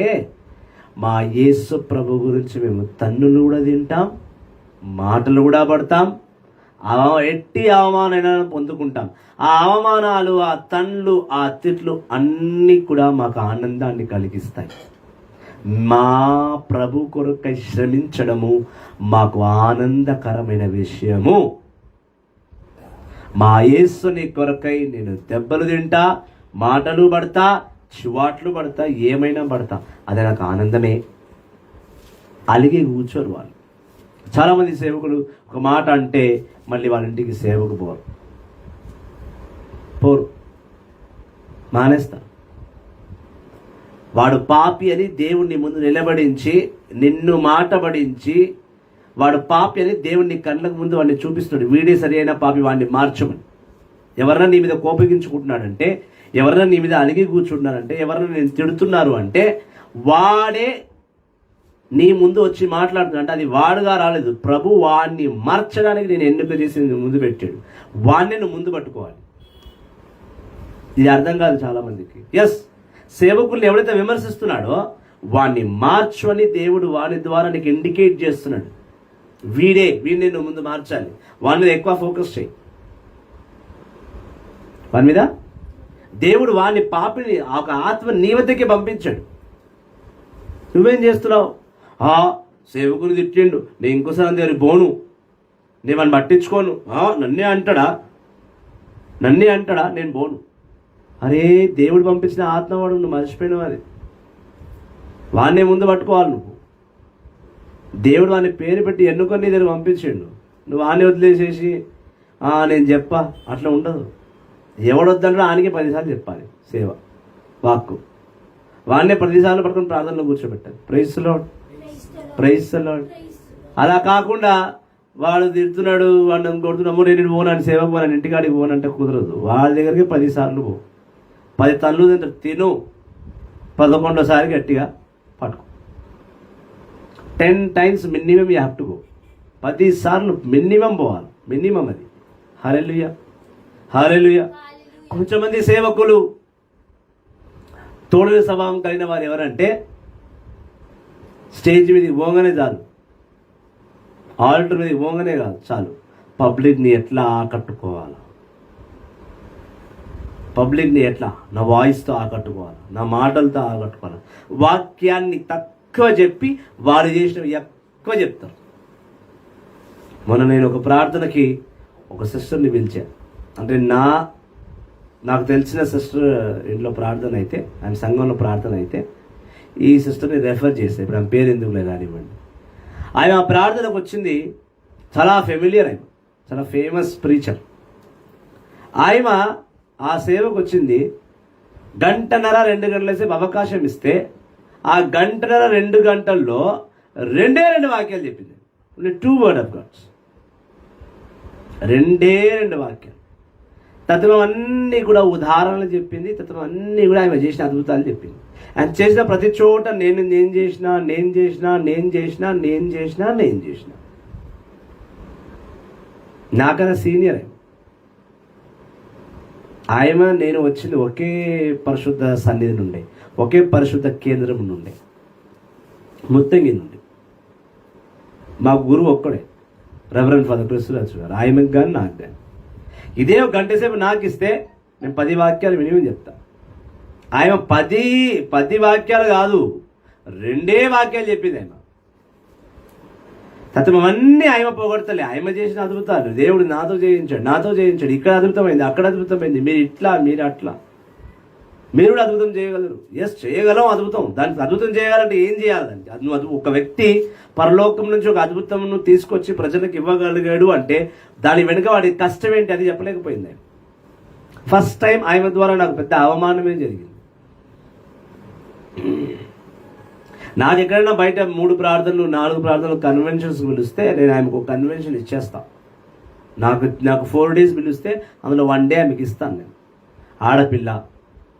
మా యేసు ప్రభు గురించి మేము తన్నులు కూడా తింటాం, మాటలు కూడా పడతాం, ఎట్టి అవమానైనా పొందుకుంటాం. ఆ అవమానాలు, ఆ తన్లు, ఆ తిట్లు అన్నీ కూడా మాకు ఆనందాన్ని కలిగిస్తాయి. మా ప్రభు కొరకై శ్రమించడము మాకు ఆనందకరమైన విషయము. మా యేసుని కొరకై నేను దెబ్బలు తింటా, మాటలు పడతా, చివాట్లు పడతా, ఏమైనా పడతా, అది నాకు ఆనందమే. అలిగి కూర్చోరు వాళ్ళు. చాలామంది సేవకులు ఒక మాట అంటే మళ్ళీ వాళ్ళ ఇంటికి సేవకు పోరు, మానేస్తారు. వాడు పాపి అని దేవుణ్ణి ముందు నిలబడించి, నిన్ను మాటబడించి, వాడు పాపి అని దేవుణ్ణి కళ్ళకు ముందు వాడిని చూపిస్తున్నాడు. వీడే సరి అయిన పాపి, వాడిని మార్చమని. ఎవరన్నా నీ మీద కోపగించుకుంటున్నాడంటే, ఎవరన్నా నీ మీద అలిగి కూర్చుంటున్నారంటే, ఎవరన్నా నేను తిడుతున్నారు అంటే వాడే నీ ముందు వచ్చి మాట్లాడుతున్నా అంటే అది వాడుగా రాలేదు. ప్రభు వాడిని మార్చడానికి నేను ఎన్నిక చేసి ముందు పెట్టాడు. వాడిని నువ్వు ముందు పట్టుకోవాలి. ఇది అర్థం కాదు చాలా మందికి. ఎస్, సేవకుల్ని ఎవరైతే విమర్శిస్తున్నాడో వాడిని మార్చు అని దేవుడు వాని ద్వారా నీకు ఇండికేట్ చేస్తున్నాడు. వీడిని నువ్వు ముందు మార్చాలి. వాడి మీద ఎక్కువ ఫోకస్ చేయి. వాని మీద దేవుడు వాడిని పాపిని ఒక ఆత్మ నీ వద్దకే పంపించాడు. నువ్వేం చేస్తున్నావు? సేవకుని తిట్టిండు, నేను ఇంకోసారి దగ్గర పోను, నేను వాడిని పట్టించుకోను, నన్నే అంటాడా, నేను పోను. అరే, దేవుడు పంపించిన ఆత్మవాడు, నువ్వు మర్చిపోయినావు. అది వాడినే ముందు పట్టుకోవాలి. నువ్వు దేవుడు వాని పేరు పెట్టి ఎన్నుకొని నీ దగ్గర పంపించిండు, నువ్వు వాడిని వదిలేసేసి నేను చెప్పా, అట్లా ఉండదు. ఎవడొద్దంటే ఆయనకి 10 సార్లు చెప్పాలి సేవ వాక్కు. వాడినే 10 సార్లు పట్టుకొని ప్రార్థనలో కూర్చోబెట్టాలి. Praise the Lord, praise the Lord. అలా కాకుండా వాడు తిడుతున్నాడు, వాడిని కొడుతున్నాము, నేను పోనాను సేవకు పోనాను, ఇంటికాడికి పోనంటే కుదరదు. వాళ్ళ దగ్గరికి 10 సార్లు పో, 10 తల్లు తిను, 11వ గట్టిగా పట్టుకో. 10 times minimum you have to go. 10 సార్లు మినిమం పోవాలి, మినిమం అది. హల్లెలూయా, హల్లెలూయా. కొంచెమంది సేవకులు తోడని స్వభావం కలిగిన వారు ఎవరంటే, స్టేజ్ మీదకి పోగానే చాలు, ఆల్టర్ మీదకి పోగానే కాదు చాలు, పబ్లిక్ని ఎట్లా ఆకట్టుకోవాలి, పబ్లిక్ని ఎట్లా నా వాయిస్తో ఆకట్టుకోవాలి, నా మాటలతో ఆకట్టుకోవాలి. వాక్యాన్ని తక్కువ చెప్పి వారు చేసినవి ఎక్కువ చెప్తారు. మొన్న నేను ఒక ప్రార్థనకి ఒక సిస్టర్ని పిలిచాను. అంటే నాకు తెలిసిన సిస్టర్ ఇంట్లో ప్రార్థన అయితే, ఆయన సంఘంలో ప్రార్థన అయితే ఈ సిస్టర్ని రెఫర్ చేశాను. ఇప్పుడు ఆమె పేరు ఎందుకు లేదు కానివ్వండి. ఆయన ఆ ప్రార్థనకు వచ్చింది, చాలా ఫెమిలియర్, ఆయన చాలా ఫేమస్ ప్రీచర్. ఆయన ఆ సేవకు వచ్చింది 1.5 2 గంటల సేపు అవకాశం ఇస్తే ఆ 1.5 2 గంటల్లో 2 వాక్యాలు చెప్పింది. 2 వర్డ్ ఆఫ్ గాడ్స్. 2 వాక్యాలు. తత్వం అన్నీ కూడా ఉదాహరణలు చెప్పింది. తత్వం అన్నీ కూడా ఆమె చేసిన అద్భుతాలు చెప్పింది. ఆయన చేసిన ప్రతి చోట నేను చేసిన నాకన్నా సీనియర్ ఆయన. నేను వచ్చింది ఒకే పరిశుద్ధ సన్నిధి నుండి, ఒకే పరిశుద్ధ కేంద్రం నుండి, ముత్తంగి నుండి. మా గురువు ఒక్కడే, రెవరెండ్ ఫాదర్ క్రిస్తురాజు గారు. ఆయనకు కానీ నాకు కానీ ఇదే ఒక గంట సేపు నాకు ఇస్తే నేను 10 వాక్యాలు మినిమం చెప్తా. ఆయన 10 వాక్యాలు కాదు, 2 వాక్యాలు చెప్పింది ఆయన. తత్వం అన్నీ ఆయన పోగొడతలే. ఆయన చేసిన అద్భుతాలు దేవుడు నాతో చేయించాడు. ఇక్కడ అద్భుతమైంది, అక్కడ అద్భుతమైంది, మీరు ఇట్లా, మీరు అట్లా. మీరు కూడా అద్భుతం చేయగలరు. ఎస్, చేయగలం అద్భుతం. దానికి అద్భుతం చేయాలంటే ఏం చేయాలంటే నువ్వు ఒక వ్యక్తి పరలోకం నుంచి ఒక అద్భుతం తీసుకొచ్చి ప్రజలకు ఇవ్వగలిగాడు అంటే దాని వెనుక వాడి కష్టం ఏంటి అది చెప్పలేకపోయింది. ఫస్ట్ టైం ఆయన ద్వారా నాకు పెద్ద అవమానమే జరిగింది. నాకు ఎక్కడైనా బయట 3 ప్రార్థనలు 4 ప్రార్థనలు కన్వెన్షన్స్ పిలిస్తే నేను ఆయనకు ఒక కన్వెన్షన్ ఇచ్చేస్తాను. నాకు 4 days పిలిస్తే అందులో 1 day ఆమెకి ఇస్తాను. నేను ఆడపిల్ల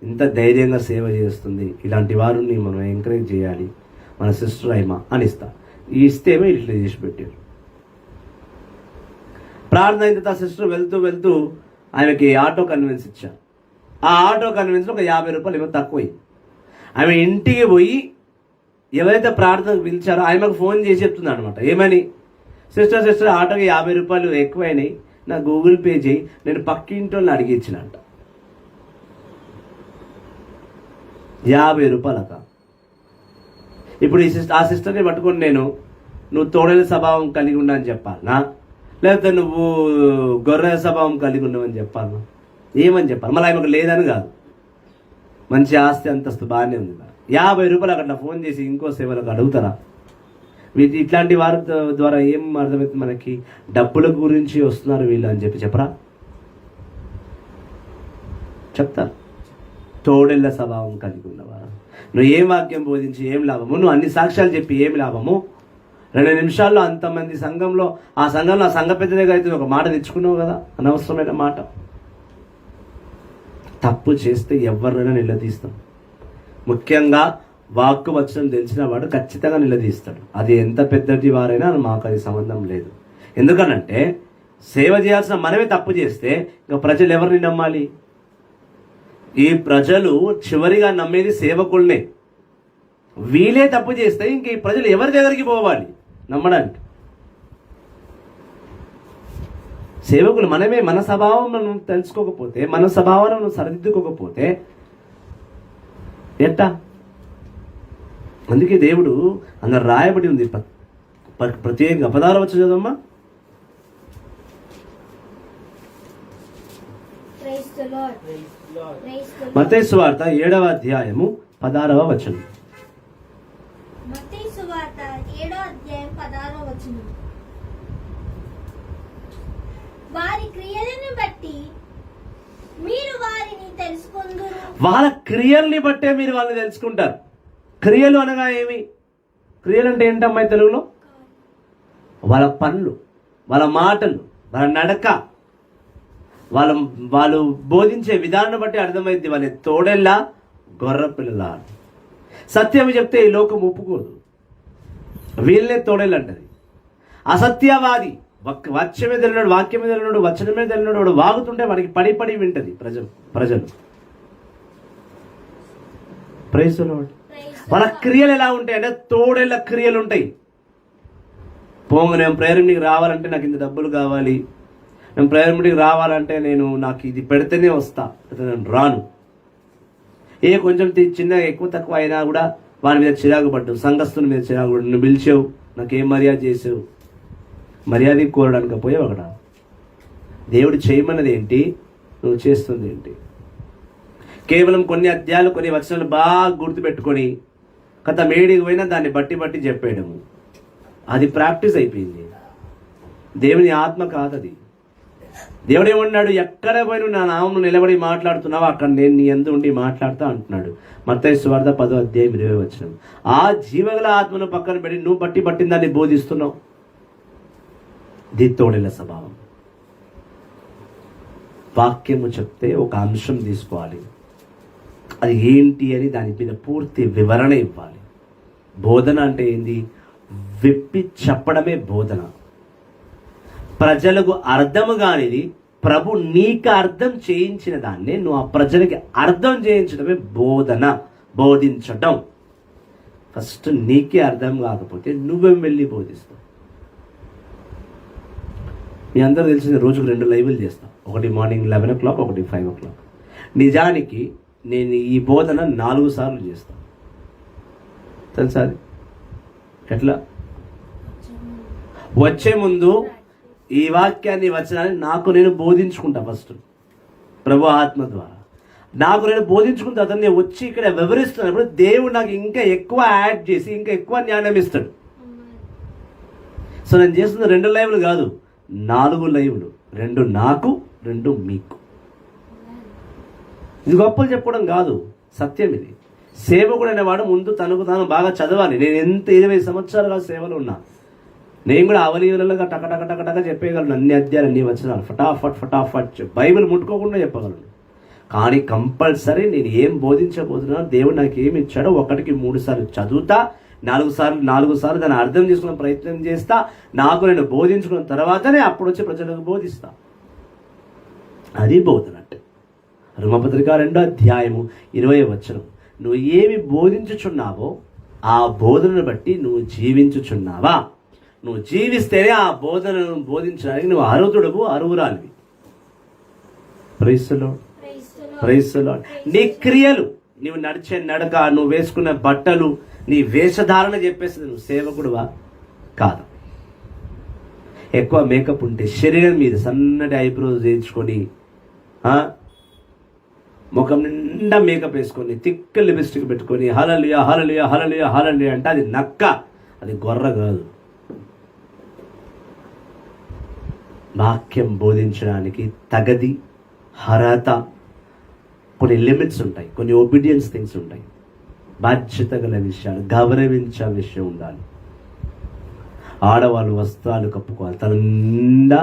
ఇంత ధైర్యంగా సేవ చేస్తుంది, ఇలాంటి వారిని మనం ఎంకరేజ్ చేయాలి, మన సిస్టర్ అయిమా అని ఇస్తా. ఇస్తేమో ఇట్లా చేసి పెట్టారు. ప్రార్థన అయిన తర్వాత సిస్టర్ వెళ్తూ ఆమెకి ఆటో కన్వెన్స్ ఇచ్చారు. ఆ ఆటో కన్వెన్స్లో ఒక 50 రూపాయలు ఏమో తక్కువైంది. ఆమె ఇంటికి పోయి ఎవరైతే ప్రార్థనకు పిలిచారో ఆమెకు ఫోన్ చేసి చెప్తుంది అనమాట. ఏమని, సిస్టర్ ఆటోకి 50 రూపాయలు ఎక్కువైనాయి, నాకు గూగుల్ పే చేయి, నేను పక్కింటి వాళ్ళని అడిగి ఇచ్చినట్ట. 50 రూపాయలక. ఇప్పుడు ఆ సిస్టర్ని పట్టుకొని నువ్వు తోడేల స్వభావం కలిగి ఉండని చెప్పాలనా, లేకపోతే నువ్వు గొర్రెల స్వభావం కలిగి ఉన్నావని చెప్పాలనా, ఏమని చెప్పాలి? మళ్ళీ ఆమెకు లేదని కాదు, మంచి ఆస్తి అంతస్తు బాగానే ఉంది. 50 రూపాయలు అక్కడ ఫోన్ చేసి ఇంకో సేవలకు అడుగుతారా? ఇట్లాంటి వారి ద్వారా ఏం అర్థమవుతుంది మనకి? డబ్బుల గురించి వస్తున్నారు వీళ్ళు అని చెప్పరా? చెప్తారు. తోడెళ్ళ స్వభావం కలిగి ఉన్నవారు. నువ్వు ఏం వాక్యం బోధించి ఏం లాభము? నువ్వు అన్ని సాక్ష్యాలు చెప్పి ఏం లాభము? 2 నిమిషాల్లో అంతమంది సంఘంలో ఆ సంఘ పెద్ద దగ్గర అయితే ఒక మాట తెచ్చుకున్నావు కదా, అనవసరమైన మాట. తప్పు చేస్తే ఎవరినైనా నిలదీస్తాం. ముఖ్యంగా వాక్కు వచనం తెలిసిన వాడు ఖచ్చితంగా నిలదీస్తాడు. అది ఎంత పెద్దటి వారైనా మాకు అది సంబంధం లేదు. ఎందుకనంటే సేవ చేయాల్సిన మనమే తప్పు చేస్తే ఇంకా ప్రజలు ఎవరిని నమ్మాలి? ఈ ప్రజలు చివరిగా నమ్మేది సేవకుల్నే. వీళ్ళే తప్పు చేస్తే ఇంక ఈ ప్రజలు ఎవరి దగ్గరికి పోవాలి నమ్మడానికి? సేవకులు మనమే. మన స్వభావం మనం తెలుసుకోకపోతే, మన స్వభావాన్ని మనం సరిదిద్దుకోకపోతే ఎట్టా? అందుకే దేవుడు అందరు రాయబడి ఉంది ప్రత్యేకంగా. 16వ వచనం చదవమ్మా. మత్తయి సువార్త 7వ అధ్యాయము 16వ వచనం. మత్తయి సువార్త 7వ అధ్యాయం 16వ వచనం. వారి క్రియలను బట్టి మీరు వారిని తెలుసుకొందురు. వాళ్ళ క్రియల్ని బట్టే మీరు వాళ్ళని తెలుసుకుంటారు. క్రియలు అనగా ఏమి? క్రియలు అంటే ఏంటమ్మాయి తెలుగులో? వాళ్ళ పనులు, వాళ్ళ మాటలు, వాళ్ళ నడక, వాళ్ళు బోధించే విధానం బట్టి అర్థమైంది. వాళ్ళ తోడెల్లా గొర్రె పిల్లలా. సత్యం చెప్తే ఈ లోకం ఒప్పుకోదు, వీళ్ళనే తోడేళ్ళంటది. అసత్యవాది వాక్యం మీద వెళ్ళినాడు, వాక్యం మీద వెళ్ళినాడు, వచనం మీద వెళ్ళినాడు, వాడు వాగుతుంటే వాడికి పడి వింటది ప్రజలు. Praise the Lord. వాళ్ళ క్రియలు ఎలా ఉంటాయి అంటే తోడేళ్ళ క్రియలు ఉంటాయి. పోంగ నేను ప్రేయర్ మీటింగ్కి రావాలంటే నాకు ఇంత డబ్బులు కావాలి, నేను ప్రేయర్ మీటింగ్కి రావాలంటే నాకు ఇది పెడితేనే వస్తా, నేను రాను. కొంచెం చిన్న ఎక్కువ తక్కువ అయినా కూడా వాని మీద చిరాకు పడ్డు, సంఘస్థుని మీద చిరాకు పడ్డు. నువ్వు పిలిచావు, నాకేం మర్యాద చేసావు? మర్యాద కోరడానికి పోయావు అక్కడ. దేవుడు చేయమన్నది ఏంటి, నువ్వు చేస్తుంది ఏంటి? కేవలం కొన్ని అధ్యాయాలు, కొన్ని వచనాలు బాగా గుర్తుపెట్టుకొని కథ మేడికి పోయినా దాన్ని బట్టి చెప్పేయడము, అది ప్రాక్టీస్ అయిపోయింది. దేవుని ఆత్మ కాదది. దేవుడు ఏమన్నాడు? ఎక్కడ పోయి నా నామం నిలబడి మాట్లాడుతున్నావో అక్కడ నేను నీ యందు ఉండి మాట్లాడుతా అంటున్నాడు. మత్తయి సువార్త 10వ అధ్యాయం 20వ వచనం. ఆ జీవగల ఆత్మను పక్కన పెట్టి నువ్వు పట్టిన దాన్ని బోధిస్తున్నావు. దిత్తోడెల స్వభావం. వాక్యము చెప్తే ఒక అంశం తీసుకోవాలి, అది ఏంటి అని దాని మీద పూర్తి వివరణ ఇవ్వాలి. బోధన అంటే ఏంది? విప్పి చెప్పడమే బోధన. ప్రజలకు అర్థము కానిది ప్రభు నీకు అర్థం చేయించిన దాన్ని నువ్వు ఆ ప్రజలకి అర్థం చేయించడమే బోధన, బోధించడం. ఫస్ట్ నీకే అర్థం కాకపోతే నువ్వేం వెళ్ళి బోధిస్తావు? మీ అందరూ తెలిసింది రోజుకు 2 లైవ్లు చేస్తాం, ఒకటి మార్నింగ్ 11 o'clock, ఒకటి 5 o'clock. నిజానికి నేను ఈ బోధన 4 సార్లు చేస్తాను, తెలుసా? అది ఎట్లా? వచ్చే ముందు ఈ వాక్యాన్ని వచనాన్ని నాకు నేను బోధించుకుంటా. ఫస్ట్ ప్రభు ఆత్మ ద్వారా నాకు నేను బోధించుకుంటా. అతన్ని వచ్చి ఇక్కడ వివరిస్తున్నప్పుడు దేవుడు నాకు ఇంకా ఎక్కువ యాడ్ చేసి ఇంకా ఎక్కువ జ్ఞానం ఇస్తాడు. సో నేను చేస్తున్న 2 లైవ్లు కాదు, 4 లైవ్లు. 2 నాకు, 2 మీకు. ఇది గొప్పలు చెప్పుకోవడం కాదు, సత్యం ఇది. సేవకుడు అనేవాడు ముందు తనకు తాను బాగా చదవాలి. నేను ఎంత 20 సంవత్సరాలుగా సేవలు ఉన్నా, నేను కూడా అవలీలగా టక చెప్పేయగలను. అన్ని అధ్యాయాలు, అన్ని వచనాలు ఫటాఫట్ బైబిల్ ముట్టుకోకుండా చెప్పగలను. కానీ కంపల్సరీ నేను ఏం బోధించబోతున్నాను, దేవుడు నాకు ఏమి ఇచ్చాడో 1కి 3 సార్లు చదువుతా, 4 సార్లు దాన్ని అర్థం చేసుకునే ప్రయత్నం చేస్తా. నాకు నేను బోధించుకున్న తర్వాతనే అప్పుడు వచ్చి ప్రజలకు బోధిస్తా. అది బోధన అంటే. రోమపత్రిక 2వ అధ్యాయము 20వ వచనం. నువ్వు ఏమి బోధించుచున్నావో ఆ బోధనను బట్టి నువ్వు జీవించుచున్నావా? నువ్వు జీవిస్తేనే ఆ బోధనను బోధించడానికి నువ్వు అర్హుడవు, అర్హురాలివి. Praise the Lord, praise the Lord. నీ క్రియలు, నువ్వు నడిచే నడక, నువ్వు వేసుకున్న బట్టలు, నీ వేషధారణ చెప్పేస్తుంది నువ్వు సేవకుడువా కాదు. ఎక్కువ మేకప్ ఉంటే, శరీరం మీద సన్నటి ఐబ్రోస్ వేయించుకొని, ముఖం నిండా మేకప్ వేసుకొని, తిక్క లిప్స్టిక్ పెట్టుకొని హల్లెలూయా హల్లెలూయా హల్లెలూయా హల్లెలూయా అంటే అది నక్క, అది గొర్ర కాదు. వాక్యం బోధించడానికి తగది, అర్హత, కొన్ని లిమిట్స్ ఉంటాయి, కొన్ని ఒబీడియన్స్ థింగ్స్ ఉంటాయి. బాధ్యత గల విషయాలు, గౌరవించే విషయం ఉండాలి. ఆడవాళ్ళు వస్త్రాలు కప్పుకోవాలి, తన నిండా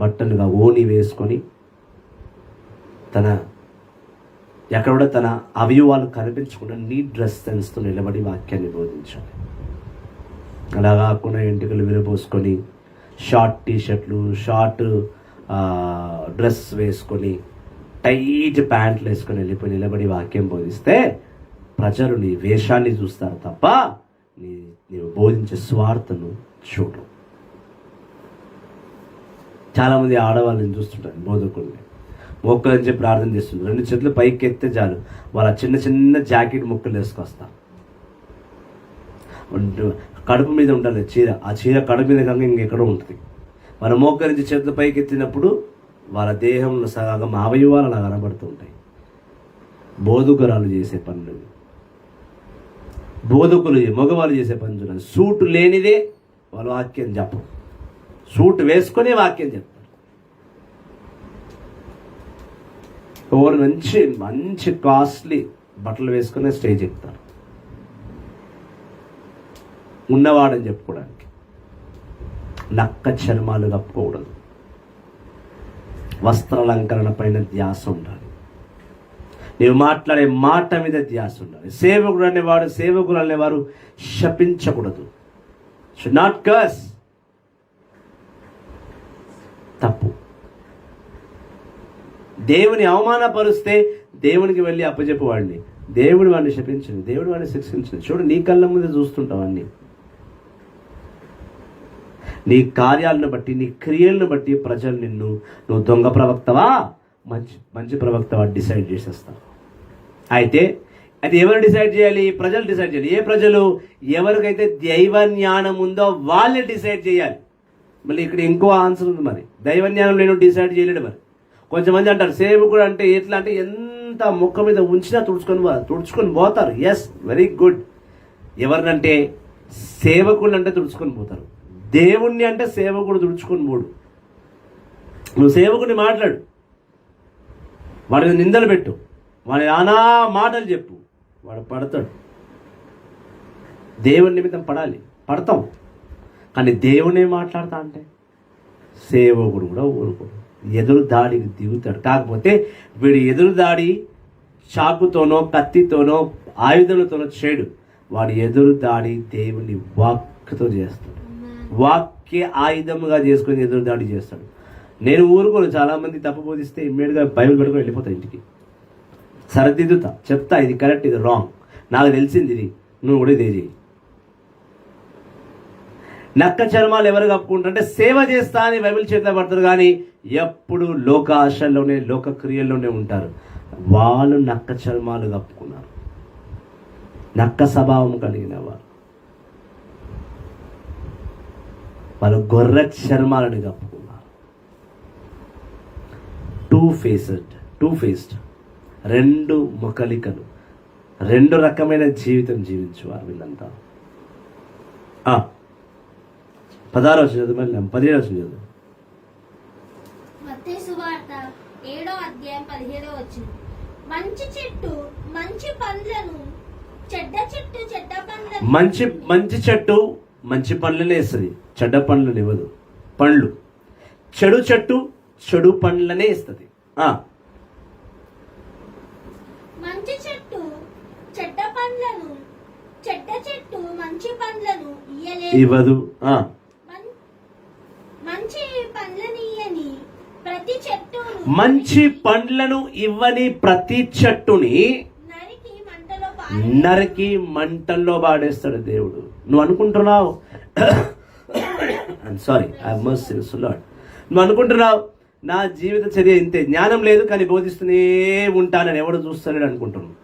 బట్టలుగా ఓని వేసుకొని, తన ఎక్కడ కూడా తన అవయవాలు కనిపించకుండా నీట్ డ్రెస్ సెన్స్తో నిలబడి వాక్యాన్ని బోధించాలి. అలా కాకుండా ఎంటికలు విరబోసుకొని, షార్ట్ టీషర్ట్లు, షార్ట్ డ్రెస్ వేసుకొని, టైట్ ప్యాంట్లు వేసుకొని వెళ్ళిపోయి నిలబడి వాక్యం బోధిస్తే ప్రజలు నీ వేషాన్ని చూస్తారు తప్ప నీవు బోధించే స్వార్థను చూడరు. చాలామంది ఆడవాళ్ళని చూస్తుంటారు, బోధకుల్ని మొక్కలని ప్రార్థన చేస్తుంటారు. 2 చేతులు పైకి ఎత్తే చాలు, వాళ్ళ చిన్న చిన్న జాకెట్ ముక్కలు వేసుకొస్తారు. కడుపు మీద ఉండాలి చీర, ఆ చీర కడుపు మీద కనుక ఇంకెక్కడో ఉంటుంది. మన మోకరించి చేతుల పైకి ఎత్తినప్పుడు వాళ్ళ దేహంలో సగం అవయవాలు అలా కనబడుతూ ఉంటాయి. బోధకురాలు చేసే పనులు, బోధకులు మగవాళ్ళు చేసే పని చూడాలి. సూటు లేనిదే వాళ్ళు వాక్యం చెప్పరు, సూట్ వేసుకొని వాక్యం చెప్తారు. ఎవరు మంచి మంచి కాస్ట్లీ బట్టలు వేసుకునే స్టేజ్ ఎక్కుతారు, ఉన్నవాడని చెప్పుకోవడానికి. నక్క చర్మాలు కప్పుకోకూడదు, వస్త్రాలంకరణ పైన ధ్యాస ఉండాలి, నీవు మాట్లాడే మాట మీద ధ్యాస ఉండాలి. సేవకులు అనేవారు శపించకూడదు, షుడ్ నాట్ కర్స్. తప్పు. దేవుని అవమానపరుస్తే దేవునికి వెళ్ళి అప్పచెప్పువాడిని, దేవుడు వాడిని శపించింది, దేవుడు వాడిని శిక్షించింది. చూడు, నీ కళ్ళ ముందు చూస్తుంటావు అన్నీ. నీ కార్యాలను బట్టి, నీ క్రియలను బట్టి ప్రజలు నువ్వు దొంగ ప్రవక్తవా, మంచి ప్రవక్తవా డిసైడ్ చేసేస్తారు. అయితే అది ఎవరు డిసైడ్ చేయాలి? ప్రజలు డిసైడ్ చేయాలి. ఏ ప్రజలు? ఎవరికైతే దైవ జ్ఞానం ఉందో వాళ్ళే డిసైడ్ చేయాలి. మళ్ళీ ఇక్కడ ఇంకో ఆన్సర్ ఉంది, మరి దైవ జ్ఞానం లేని డిసైడ్ చేయలేడు. మరి కొంచెమంది అంటారు సేవకుడు అంటే ఎట్లా అంటే ఎంత ముఖం మీద ఉంచినా తుడుచుకొని పోతారు. Yes, very good. ఎవరినంటే సేవకుడు అంటే తుడుచుకొని పోతారు, దేవుణ్ణి అంటే సేవకుడు తుడుచుకొని పోడు. నువ్వు సేవకుడిని మాట్లాడు, వాడిని నిందలు పెట్టు, వాడి నానా మాటలు చెప్పు, వాడు పడతాడు. దేవుని నిమిత్తం పడతాం, కానీ దేవునే మాట్లాడతా అంటే సేవకుడు కూడా ఊరుకోడు. ఎదురు దాడికి దిగుతాడు. కాకపోతే వీడు ఎదురు దాడి చాకుతోనో కత్తితోనో ఆయుధములతోనో చేయడు. వాడు ఎదురు దాడి దేవుని వాక్తో చేస్తాడు. వాక్య ఆయుధముగా చేసుకొని ఎదురు దాడి చేస్తాడు. నేను ఊరుకోను, చాలా మంది తప్పు బోధిస్తే ఇమ్మీడియట్గా బైబిల్ పెట్టుకొని వెళ్ళిపోతా ఇంటికి, సరిదిద్దుతా, చెప్తా ఇది కరెక్ట్ ఇది రాంగ్, నాకు తెలిసింది ఇది, నువ్వు కూడా ఇదే చేయి. నక్క చర్మాలు ఎవరు కప్పుకుంటారంటే సేవ చేస్తా అని బైబిల్ చేతిలో పడతారు, కానీ ఎప్పుడు లోక ఆశల్లోనే లోక క్రియల్లోనే ఉంటారు. వాళ్ళు నక్క చర్మాలు కప్పుకున్నారు, నక్క స్వభావం కలిగిన వాళ్ళు గొర్రె చర్మాలను కప్పుకున్నారు. టూ ఫేస్డ్, రెండు ముఖలికలు, రెండు రకమైన జీవితం జీవించేవారు వీళ్ళంతా. 16వ చదువు, 17వ చదువు. మత్తయి సువార్త 7వ అధ్యాయం 17వ వచనం. మంచి చెట్టు మంచి పండ్లను, చెడ్డ చెట్టు చెడ్డ పండ్లను. మంచి చెట్టు మంచి పండ్లనే ఇస్తుంది, చెడ్డ పండ్లను ఇవ్వదు. పండ్లు. చెడు చెట్టు చెడు పండ్లనే ఇస్తుంది. మంచి చెట్టు చెడ్డ పండ్లను, చెడ్డ చెట్టు మంచి పండ్లను ఇవ్వదు. మంచి పండ్లనియని ప్రతి చెట్టును, మంచి పండ్లను ఇవ్వని ప్రతి చెట్టుని నరికి మంటల్లో పాడేస్తాడు దేవుడు. నువ్వు అనుకుంటున్నావు, నువ్వు అనుకుంటున్నావు నా జీవిత చర్య ఇంతే, జ్ఞానం లేదు కానీ బోధిస్తూనే ఉంటానని ఎవడు చూస్తాడు అనుకుంటున్నావు.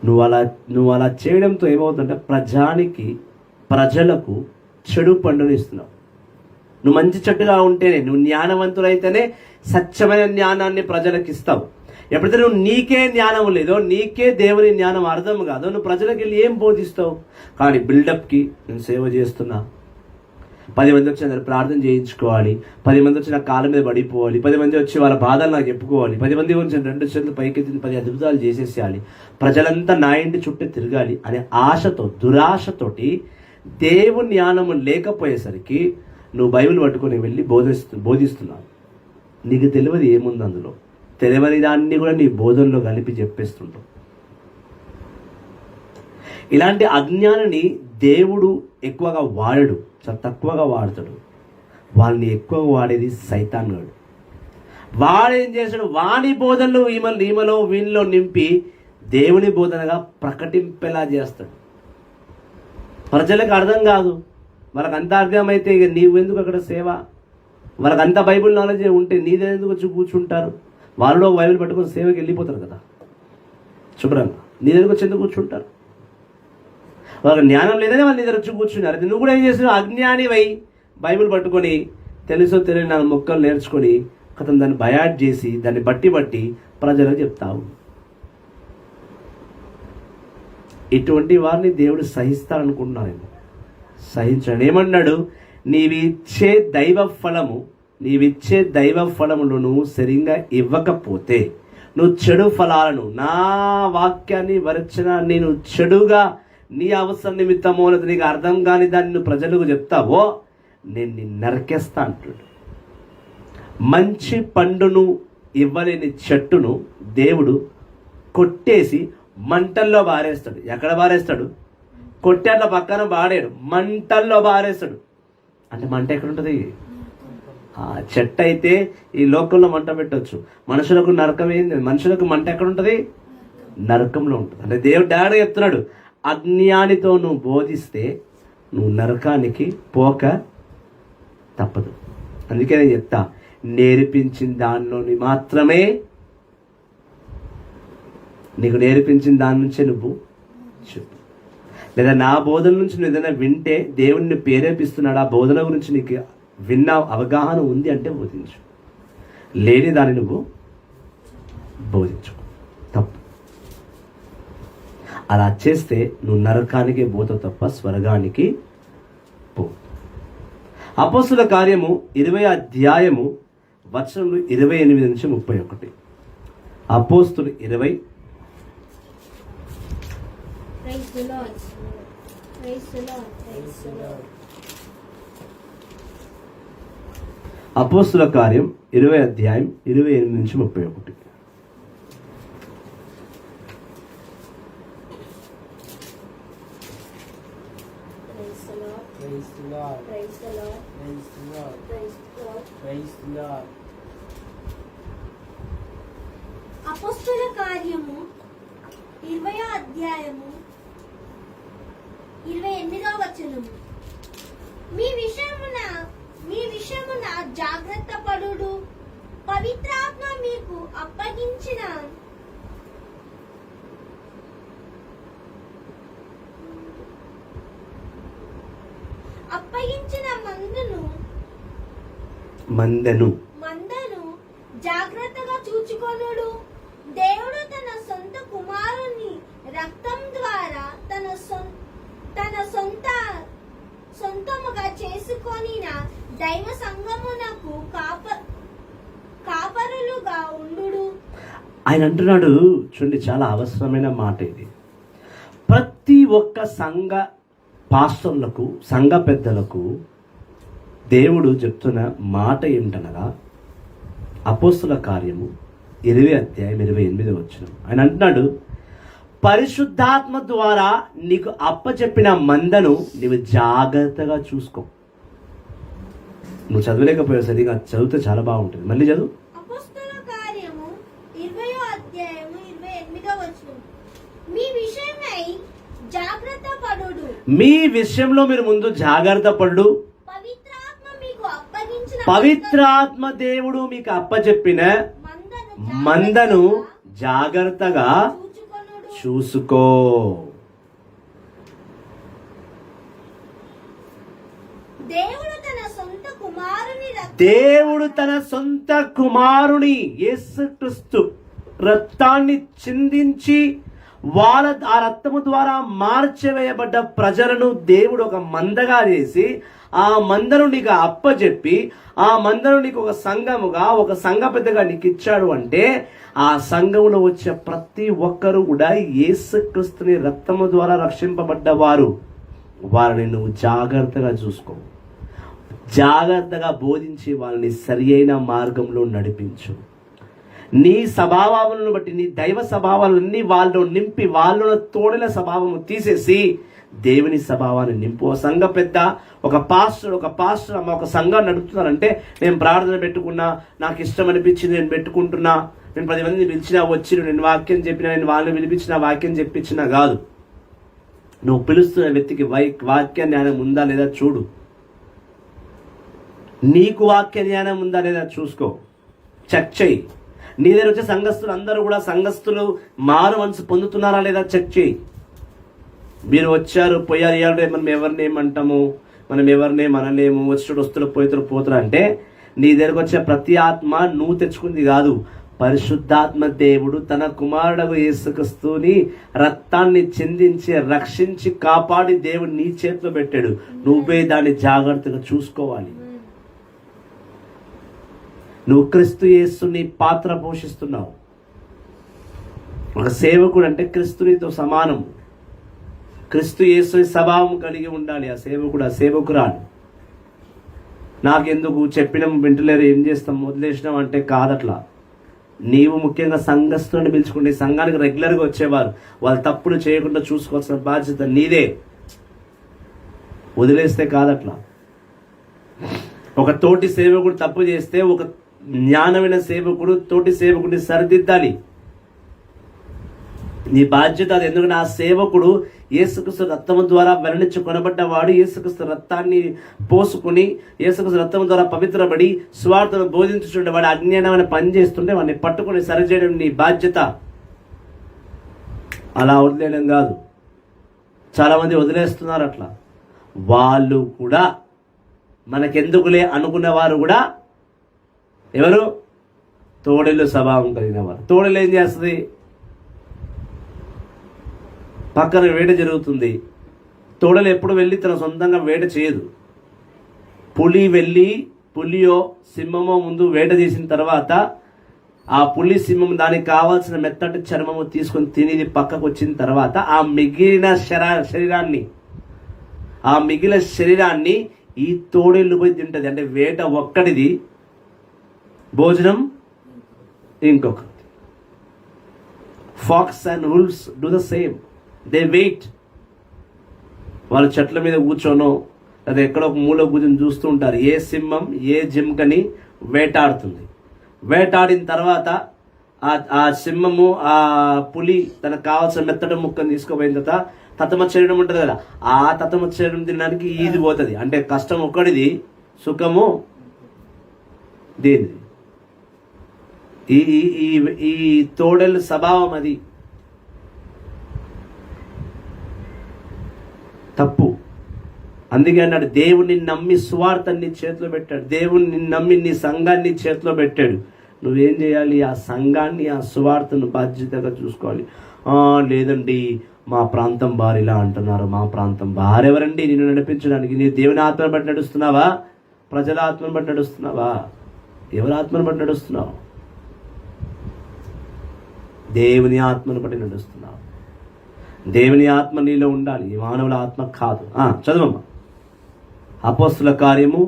నువ్వు అలా చేయడంతో ఏమవుతుందంటే ప్రజలకు చెడు పండుని ఇస్తున్నావు. నువ్వు మంచి చెట్టుగా ఉంటేనే, నువ్వు జ్ఞానవంతులైతేనే స్వచ్ఛమైన జ్ఞానాన్ని ప్రజలకు ఇస్తావు. ఎప్పుడైతే నువ్వు నీకే జ్ఞానం లేదో, నీకే దేవుని జ్ఞానం అర్థం కాదో, నువ్వు ప్రజలకు వెళ్ళి ఏం బోధిస్తావు? కానీ బిల్డప్కి నేను సేవ చేస్తున్నా, 10 మంది వచ్చి అందరు ప్రార్థన చేయించుకోవాలి, 10 మంది వచ్చి నా కాళ్ళ మీద పడిపోవాలి, 10 మంది వచ్చి వాళ్ళ బాధలు నాకు చెప్పుకోవాలి, 10 మంది గురించి 2 చేతులు పైకెత్తి 10 అద్భుతాలు చేసేసేయాలి, ప్రజలంతా నా ఇంటి చుట్టూ తిరగాలి అనే ఆశతో, దురాశతోటి దేవుని జ్ఞానము లేకపోయేసరికి నువ్వు బైబిల్ పట్టుకొని వెళ్ళి బోధిస్తున్నావు. నీకు తెలియదు ఏముంది అందులో, తెలియని దాన్ని కూడా నీ బోధనలో కలిపి చెప్పేస్తుంటావు. ఇలాంటి అజ్ఞానాన్ని దేవుడు ఎక్కువగా వాడడు, చాలా తక్కువగా వాడతాడు. వాళ్ళని ఎక్కువగా వాడేది సైతాన్ గాడు. వాడేం చేశాడు? వాని బోధనలు ఈమెలో వీళ్ళలో నింపి దేవుని బోధనగా ప్రకటింపేలా చేస్తాడు. ప్రజలకు అర్థం కాదు, వాళ్ళకి అంత అర్థమైతే ఇక నీవెందుకు అక్కడ సేవ? వాళ్ళకి అంత బైబిల్ నాలెడ్జ్ ఉంటే నీదెందుకు వచ్చి కూర్చుంటారు? వాళ్ళు బైబిల్ పట్టుకొని సేవకి వెళ్ళిపోతారు కదా శుభ్రంగా, నీదెందుకు వచ్చి ఎందుకు కూర్చుంటారు? వాళ్ళకి జ్ఞానం లేదని వాళ్ళు ఇద్దరు వచ్చి కూర్చున్నారు. నువ్వు కూడా ఏం చేస్తున్నావు? అజ్ఞాని వై బైబిల్ పట్టుకొని తెలుసో తెలియని 4 ముక్కలు నేర్చుకొని కథం దాన్ని బయాట్ చేసి దాన్ని బట్టి ప్రజలకు చెప్తావు. ఇటువంటి వారిని దేవుడు సహిస్తాడనుకుంటున్నాను. సహించాడు. ఏమన్నాడు? నీవిచ్చే దైవ ఫలములు నువ్వు సరిగ్గా ఇవ్వకపోతే, నువ్వు చెడు ఫలాలను, నా వాక్యాన్ని వరచనాన్ని నువ్వు చెడుగా నీ అవసరం నిమిత్తమో లేదా నీకు అర్థం కాని దాన్ని నువ్వు ప్రజలకు చెప్తావో నేను నిన్ను నరికేస్తా అంటాడు. మంచి పండును ఇవ్వలేని చెట్టును దేవుడు కొట్టేసి మంటల్లో బారేస్తాడు. ఎక్కడ బారేస్తాడు? కొట్టేట్ల పక్కన బాడాడు, మంటల్లో బారేస్తాడు. అంటే మంట ఎక్కడుంటుంది? చెట్టు అయితే ఈ లోకంలో మంట పెట్టవచ్చు, మనుషులకు నరకం ఏంది? మనుషులకు మంట ఎక్కడుంటుంది? నరకంలో ఉంటుంది. అంటే దేవుడు డాడీ చెప్తున్నాడు, అజ్ఞానితో నువ్వు బోధిస్తే నువ్వు నరకానికి పోక తప్పదు. అందుకే నేను చెప్తా, నేర్పించిన దానిలోని మాత్రమే, నీకు నేర్పించిన దాని నుంచే నువ్వు చెప్పు. లేదా నా బోధన నుంచి నువ్వు ఏదైనా వింటే దేవుడిని ప్రేరేపిస్తున్నాడు, ఆ బోధన గురించి నీకు విన్న అవగాహన ఉంది అంటే బోధించు, లేని దాన్ని నువ్వు బోధించు. తప్పు. అలా చేస్తే నువ్వు నరకానికి పోతావు తప్ప స్వర్గానికి పో. అపోస్తుల కార్యము 20వ అధ్యాయము వచనములు 28 నుంచి 31. అపోస్తులు 20. Praise the Lord. Praise the Lord. Praise the Lord. అపోస్తుల కార్యం 20 అధ్యాయం 28 నుంచి 31. Praise the Lord. Praise the Lord. Praise the Lord. అపోస్తుల కార్యము 20వ అధ్యాయము 28వ వచనము. మీ విషయమున జాగ్రత్త పడుడు. పవిత్రాత్మ మీకు అప్పగించిన మందను జాగ్రత్తగా చూచుకొనుడు. దేవుడు తన సొంత కుమారుని రక్తం ద్వారా తన సొంతముగా చేసుకొనిన దైవ సంఘమునకు కాపరులుగా ఉండు. ఆయన అంటున్నాడు, చూడండి, చాలా అవసరమైన మాట ఇది. ప్రతి ఒక్క సంఘ పాస్టర్లకు, సంఘ పెద్దలకు దేవుడు చెప్తున్న మాట ఏమిటనగా, అపోస్తుల కార్యము 20 అధ్యాయం 28 వచనం. ఆయన అంటున్నాడు, పరిశుద్ధాత్మ ద్వారా నీకు అప్పచెప్పిన మందను నీవు జాగ్రత్తగా చూసుకో. నువ్వు చదవలేకపోయావు, సరిగా చదివితే చాలా బాగుంటుంది. మళ్ళీ చదువు. అపోస్తల కార్యము 20వ అధ్యాయము 28వ వచనం. మీ విషయమై జాగ్రత్త పడుడు. మీ విషయంలో మీరు ముందు జాగ్రత్త పడు. పవిత్రాత్మ దేవుడు మీకు అప్పచెప్పిన మందను జాగ్రత్తగా చూసుకో. దేవుడు తన సొంత కుమారుని యేసుక్రీస్తు రక్తాన్ని చిందించి ఆ రక్తము ద్వారా మార్చివేయబడ్డ ప్రజలను దేవుడు ఒక మందగా చేసి ఆ మందను నీకు అప్పచెప్పి ఆ మందను నీకు ఒక సంఘముగా, ఒక సంఘ పెద్దగా నీకు ఇచ్చాడు అంటే ఆ సంఘంలో వచ్చే ప్రతి ఒక్కరు కూడా యేసుక్రీస్తుని రక్తము ద్వారా రక్షింపబడ్డవారు. వారిని నువ్వు జాగ్రత్తగా చూసుకో, జాగ్రత్తగా బోధించి వాళ్ళని సరి అయిన మార్గంలో నడిపించు. నీ స్వభావాలను బట్టి, నీ దైవ స్వభావాలన్నీ వాళ్ళు నింపి వాళ్ళలో తోడల స్వభావము తీసేసి దేవుని స్వభావాన్ని నింపు. ఒక సంఘ పెద్ద, ఒక పాస్టర్ అమ్మ ఒక సంఘాన్ని నడుపుతున్నారంటే, నేను ప్రార్థన పెట్టుకున్నా, నాకు ఇష్టం అనిపించింది, నేను పెట్టుకుంటున్నా, నేను 10 మందిని పిలిచినా వచ్చి నేను వాక్యం చెప్పినా, నేను వాళ్ళని పిలిపించిన వాక్యం చెప్పించినా కాదు. నువ్వు పిలుస్తున్న వ్యక్తికి వాక్య జ్ఞానం ఉందా లేదా చూడు. నీకు వాక్య జ్ఞానం ఉందా లేదా చూసుకో, చెక్ చేయి. నీ దగ్గర వచ్చే సంఘస్థులు అందరూ కూడా సంఘస్థులు మారు మనసు పొందుతున్నారా లేదా చెక్ చేయి. మీరు వచ్చారు పోయారు, ఇవాళ మనం ఎవరిని ఏమంటాము, మనం ఎవరిని మనలేము, వచ్చాడు వస్తులు పోతురు అంటే నీ దగ్గరకు వచ్చే ప్రతి ఆత్మ నువ్వు తెచ్చుకుంది కాదు. పరిశుద్ధాత్మ దేవుడు తన కుమారుడు యేసుక్రీస్తుని రక్తాన్ని చిందించి రక్షించి కాపాడి దేవుడు నీ చేతిలో పెట్టాడు. నువ్వే దాన్ని జాగ్రత్తగా చూసుకోవాలి. నువ్వు క్రీస్తు యేసుని పాత్ర పోషిస్తున్నావు. ఒక సేవకుడు అంటే క్రీస్తునితో సమానం. క్రీస్తు యేసుని స్వభావం కలిగి ఉండాలి ఆ సేవకుడు, ఆ సేవకురాలు. నాకెందుకు చెప్పినాం వింటలేరు, ఏం చేస్తాం, వదిలేసినాం అంటే కాదట్లా. నీవు ముఖ్యంగా సంఘస్థులను పిలుచుకుంటే సంఘానికి రెగ్యులర్గా వచ్చేవారు వాళ్ళు తప్పులు చేయకుండా చూసుకోవాల్సిన బాధ్యత నీదే. వదిలేస్తే కాదట్లా. ఒక తోటి సేవకుడు తప్పు చేస్తే ఒక జ్ఞానమైన సేవకుడు తోటి సేవకుడిని సరిదిద్దాలి. నీ బాధ్యత అది. ఎందుకంటే ఆ సేవకుడు యేసుక్రీస్తు రక్తము ద్వారా వెల్లడించి కొనబడ్డవాడు. యేసుక్రీస్తు రక్తాన్ని పోసుకుని యేసుక్రీస్తు రక్తం ద్వారా పవిత్రపడి స్వార్థను బోధించుండే వాడు అజ్ఞానమైన పని చేస్తుంటే వాడిని పట్టుకుని సరిచేయడం నీ బాధ్యత. అలా వదిలేయడం కాదు. చాలా మంది వదిలేస్తున్నారు అట్లా. వాళ్ళు కూడా మనకెందుకులే అనుకున్న వారు కూడా ఎవరు? తోడేళ్ళు స్వభావం కలిగిన వారు. తోడేలు ఏం చేస్తుంది? పక్కన వేట జరుగుతుంది, తోడలు ఎప్పుడు వెళ్ళి తన సొంతంగా వేట చేయదు. పులి వెళ్ళి పులియో సింహమో ముందు వేట చేసిన తర్వాత ఆ పులి సింహం దానికి కావాల్సిన మెత్తటి చర్మము తీసుకొని తినేది పక్కకు వచ్చిన తర్వాత ఆ మిగిలిన శరీరాన్ని ఈ తోడేళ్ళు పోయి తింటది. అంటే వేట ఒక్కడిది, భోజనం ఇంకొకటి. Fox and wolves do the same, they wait. వాళ్ళు చెట్ల మీద కూర్చోనో లేదా ఎక్కడో ఒక మూల కూర్చొని చూస్తూ ఉంటారు ఏ సింహం ఏ జింకని వేటాడుతుంది. వేటాడిన తర్వాత ఆ సింహము ఆ పులి తనకు కావాల్సిన మెత్తటి ముక్కను తీసుకుపోయిన తర్వాత తతమ శరీరం ఉంటుంది కదా, ఆ తతమ శరీరం తినడానికి ఈది పోతుంది. అంటే కష్టం ఒక్కడిది, సుఖము దేనిది. ఈ ఈ ఈ తోడేళ్ళ స్వభావం అది తప్పు. అందుకే అన్నాడు, దేవుణ్ణి నమ్మి సువార్తని చేతిలో పెట్టాడు, దేవుణ్ణి నమ్మి నీ సంఘాన్ని చేతిలో పెట్టాడు. నువ్వేం చేయాలి? ఆ సంఘాన్ని ఆ సువార్తను బాధ్యతగా చూసుకోవాలి. లేదండి మా ప్రాంతం వారు ఇలా అంటున్నారు, మా ప్రాంతం వారెవరండి నిన్ను నడిపించడానికి? నీ దేవుని ఆత్మను బట్టి నడుస్తున్నావా? ప్రజల ఆత్మను బట్టి నడుస్తున్నావా? ఎవరి ఆత్మను బట్టి నడుస్తున్నావు? దేవుని ఆత్మను బట్టి నడుస్తున్నావు. దేవుని ఆత్మ నీలో ఉండాలి, ఈ మానవుల ఆత్మ కాదు. చదవమ్మా. అపోస్తుల కార్యము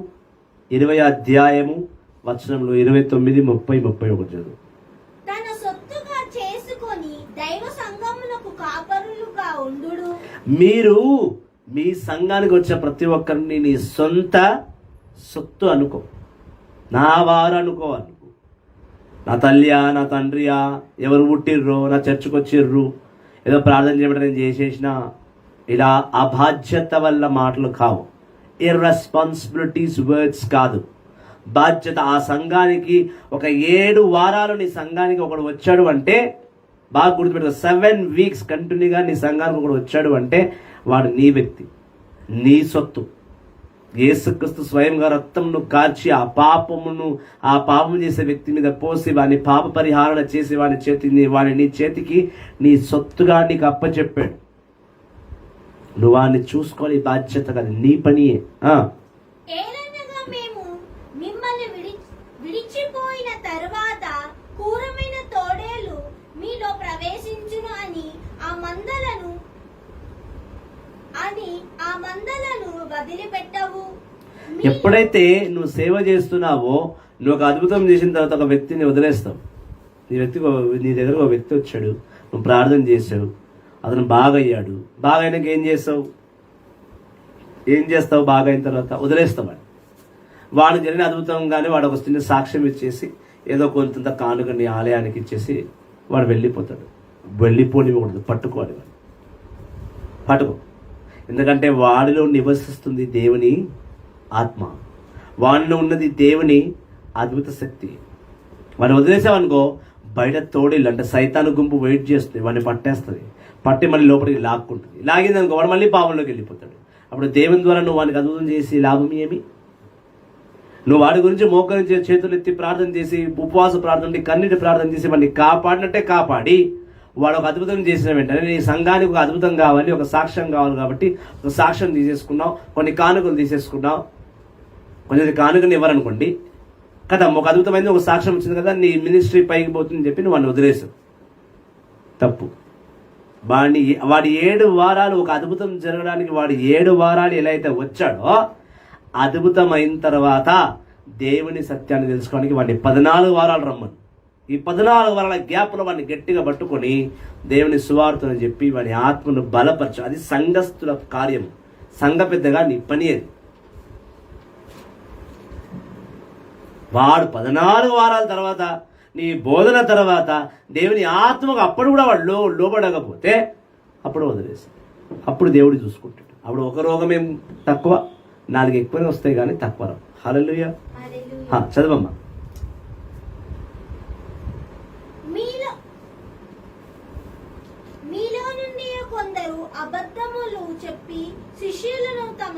20 అధ్యాయము వచనములు 29, 30, 31 చదువు. తన సొత్తుగా చేసుకొని దైవ సంఘమునకు కాపరులుగా ఉండుడు. మీరు మీ సంఘానికి వచ్చే ప్రతి ఒక్కరిని నీ సొంత సొత్తు అనుకో, నా వారు అనుకో. నా తల్లియా, నా తండ్రియా, ఎవరు పుట్టిర్రో, నా చర్చకు వచ్చిర్రు, ఏదో ప్రార్థన చేయబడి నేను చేసేసిన, ఇలా అబాధ్యత వల్ల మాటలు కావు. ఇర్రెస్పాన్సిబిలిటీస్ వర్డ్స్ కాదు, బాధ్యత. ఆ సంఘానికి ఒక 7 వారాలు నీ సంఘానికి ఒకడు వచ్చాడు అంటే బాగా గుర్తుపెట్టుకో, 7 వీక్స్ కంటిన్యూగా నీ సంఘానికి ఒకడు వచ్చాడు అంటే వాడు నీ వ్యక్తి, నీ సొత్తు. యేసుక్రీస్తు స్వయంగా రక్తంను కార్చి ఆ పాపం చేసే వ్యక్తి మీద పోసి వాని పాప పరిహారణ చేసి వాని నీ చేతికి నీ సొత్తుగా నీకు అప్పచెప్పాడు. నువ్వు వాడిని చూసుకోవాలి, బాధ్యత కాదు, నీ పనియే. ఏలనగా మేము మిమ్మల్ని విడిచిపోయిన తరువాత క్రూరమైన తోడేలు మీలో ప్రవేశించును అని ఆ మందలను వదిలిపెట్టవు. ఎప్పుడైతే నువ్వు సేవ చేస్తున్నావో, నువ్వు ఒక అద్భుతం చేసిన తర్వాత ఒక వ్యక్తిని వదిలేస్తావు. నీ దగ్గర ఒక వ్యక్తి వచ్చాడు, నువ్వు ప్రార్థన చేసావు, అతను బాగా అయ్యాడు. బాగా అయినాక ఏం చేస్తావు? బాగా అయిన తర్వాత వదిలేస్తావు. వాడు జరిగిన అద్భుతంగానే వాడు ఒక చిన్న సాక్ష్యం ఇచ్చేసి ఏదో కొంత కానుకని ఆలయానికి ఇచ్చేసి వాడు వెళ్ళిపోతాడు. వెళ్ళిపోనివ్వకూడదు, పట్టుకోవాలి. పట్టుకో. ఎందుకంటే వాడిలో నివసిస్తుంది దేవుని ఆత్మ, వాడిలో ఉన్నది దేవుని అద్భుత శక్తి. వాడిని వదిలేసావనుకో, బయట తోడేళ్ళు అంటే సైతాను గుంపు వెయిట్ చేస్తుంది, వాడిని పట్టేస్తుంది, పట్టి మళ్ళీ లోపలికి లాక్కుంటుంది. లాగింది అనుకో, వాడు మళ్ళీ పాపంలోకి వెళ్ళిపోతాడు. అప్పుడు దేవుని ద్వారా నువ్వు వానికి అద్భుతం చేసి లాభం ఏమి? నువ్వు వాడి గురించి మోకరించి చేతులు ఎత్తి ప్రార్థన చేసి, ఉపవాస ప్రార్థన, కన్నీటి ప్రార్థన చేసి వాడిని కాపాడినట్టే కాపాడి, వాడు ఒక అద్భుతం చేసిన వెంటనే నీ సంఘానికి ఒక అద్భుతం కావాలి, ఒక సాక్ష్యం కావాలి కాబట్టి ఒక సాక్ష్యం తీసేసుకున్నావు, కొన్ని కానుకలు తీసేసుకున్నావు. కొంచెం కానుకలు ఇవ్వరనుకోండి కదా, ఒక అద్భుతమైంది, ఒక సాక్ష్యం వచ్చింది కదా, నీ మినిస్ట్రీ పైకి పోతుందని చెప్పి నువ్వు వాడిని వదిలేసావు. తప్పు. వాడి 7 వారాలు ఒక అద్భుతం జరగడానికి వాడు 7 వారాలు ఎలా అయితే వచ్చాడో, అద్భుతం అయిన తర్వాత దేవుని సత్యాన్ని తెలుసుకోవడానికి వాడిని 14 వారాలు రమ్మను. ఈ 14 వారాల గ్యాప్లో వాడిని గట్టిగా పట్టుకొని దేవుని సువార్తను చెప్పి వాడి ఆత్మను బలపరచు. అది సంఘస్థుల కార్యం, సంఘ పెద్దగా నీ పని అది. వాడు 14 వారాల తర్వాత నీ బోధన తర్వాత దేవుని ఆత్మకు అప్పుడు కూడా వాడు లోబడకపోతే అప్పుడు వదిలేస్తాడు. అప్పుడు దేవుడు చూసుకుంటాడు. అప్పుడు ఒక రోగమేం తక్కువ, 4 ఎక్కువనే వస్తాయి కానీ తక్కువ రావు. హల్లెలూయా. చదవమ్మా. మీలో నుండి కొందరు అబద్ధములు చెప్పి శిష్యులను తమ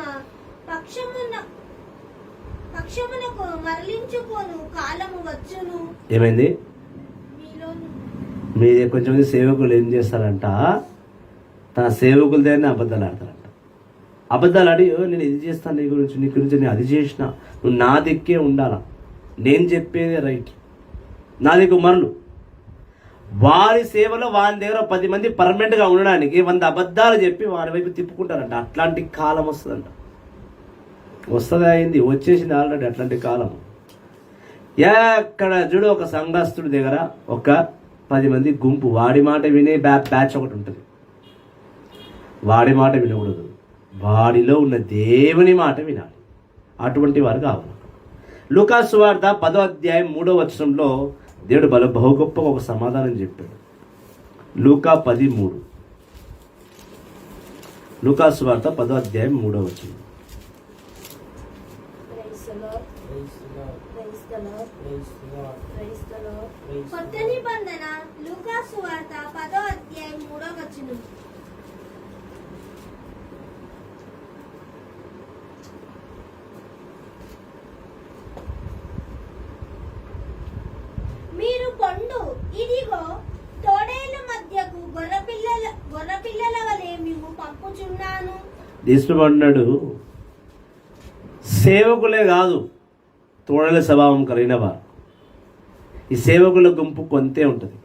పక్షమునకు మరలించుకోను కాలము వచ్చును. ఏమైంది? మీరే కొంచెం సేవకులు ఏం చేస్తారంట, తన సేవకుల దగ్గర అబద్ధాలు ఆడతారంట. అబద్ధాలు ఆడి, నేను ఇది చేస్తాను, నీ గురించి నేను అది చేసిన, నువ్వు నా దిక్కే ఉండాలా, నేను చెప్పేదే రైట్, నా దిక్కు మరలు. వారి సేవలో వారి దగ్గర 10 మంది పర్మనెంట్గా ఉండడానికి 100 అబద్ధాలు చెప్పి వారి వైపు తిప్పుకుంటారంట. అట్లాంటి కాలం వస్తుందంట. వస్తుంది, అయింది, వచ్చేసింది ఆల్రెడీ అట్లాంటి కాలం. ఎక్కడ చూడు ఒక సంఘస్థుడి దగ్గర ఒక 10 మంది గుంపు, వాడి మాట వినే బ్యాచ్ ఒకటి ఉంటుంది. వాడి మాట వినకూడదు, వాడిలో ఉన్న దేవుని మాట వినాలి. అటువంటి వారు కావాలి. లూకా సువార్త 10వ అధ్యాయం 3వ వచనంలో దేవుడు బహు గొప్ప ఒక సమాధానం చెప్పాడు. లూకా 10:3. లూకా సువార్త 10వ అధ్యాయం 3వ వచనం. Praise the Lord. Praise the Lord. Praise the Lord. కొత్త నిబంధన లూకా సువార్త 10వ అధ్యాయం 3వ వచనం. మీరు పొండు, ఇదిగో తోడేళ్ల మధ్యకు గొర్రెపిల్లల వలె మేము పంపుచున్నాను. తీసుకున్నాడు. సేవకులే కాదు, తోడల స్వభావం కలిగిన వారు. ఈ సేవకుల గుంపు కొంతే ఉంటుంది.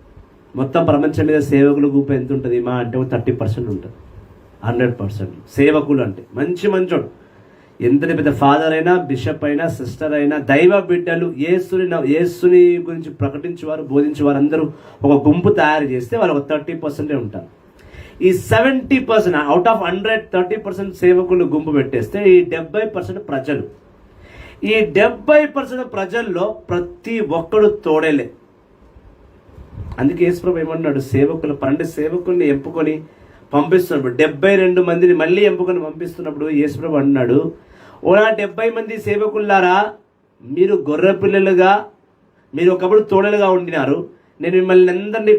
మొత్తం ప్రపంచం మీద సేవకుల గుంపు ఎంత ఉంటుంది? మా అంటే 30% ఉంటుంది. 100% సేవకులు అంటే మంచోడు. ఎంతటి పెద్ద ఫాదర్ అయినా, బిషప్ అయినా, సిస్టర్ అయినా, దైవ బిడ్డలు, యేసుని గురించి ప్రకటించేవారు, బోధించేవారు అందరూ ఒక గుంపు తయారు చేస్తే వాళ్ళు ఒక 30% ఉంటారు. ఈ 70% అవుట్ ఆఫ్ 100 30% సేవకులు గుంపు పెట్టేస్తే ఈ 70% ప్రజలు. ఈ 70% ప్రజల్లో ప్రతి ఒక్కడు తోడేలే. అందుకే యేసుప్రభు ఏమన్నాడు? 12 సేవకుల్ని ఎంపుకొని పంపిస్తున్నప్పుడు 72 మందిని మళ్ళీ ఎంపుకొని పంపిస్తున్నప్పుడు యేసుప్రభు అన్నాడు, ఓ నా 70 మంది సేవకుల్లారా, మీరు గొర్రె పిల్లలుగా, మీరు ఒకప్పుడు తోడలుగా ఉండినారు. నేను మిమ్మల్ని అందరినీ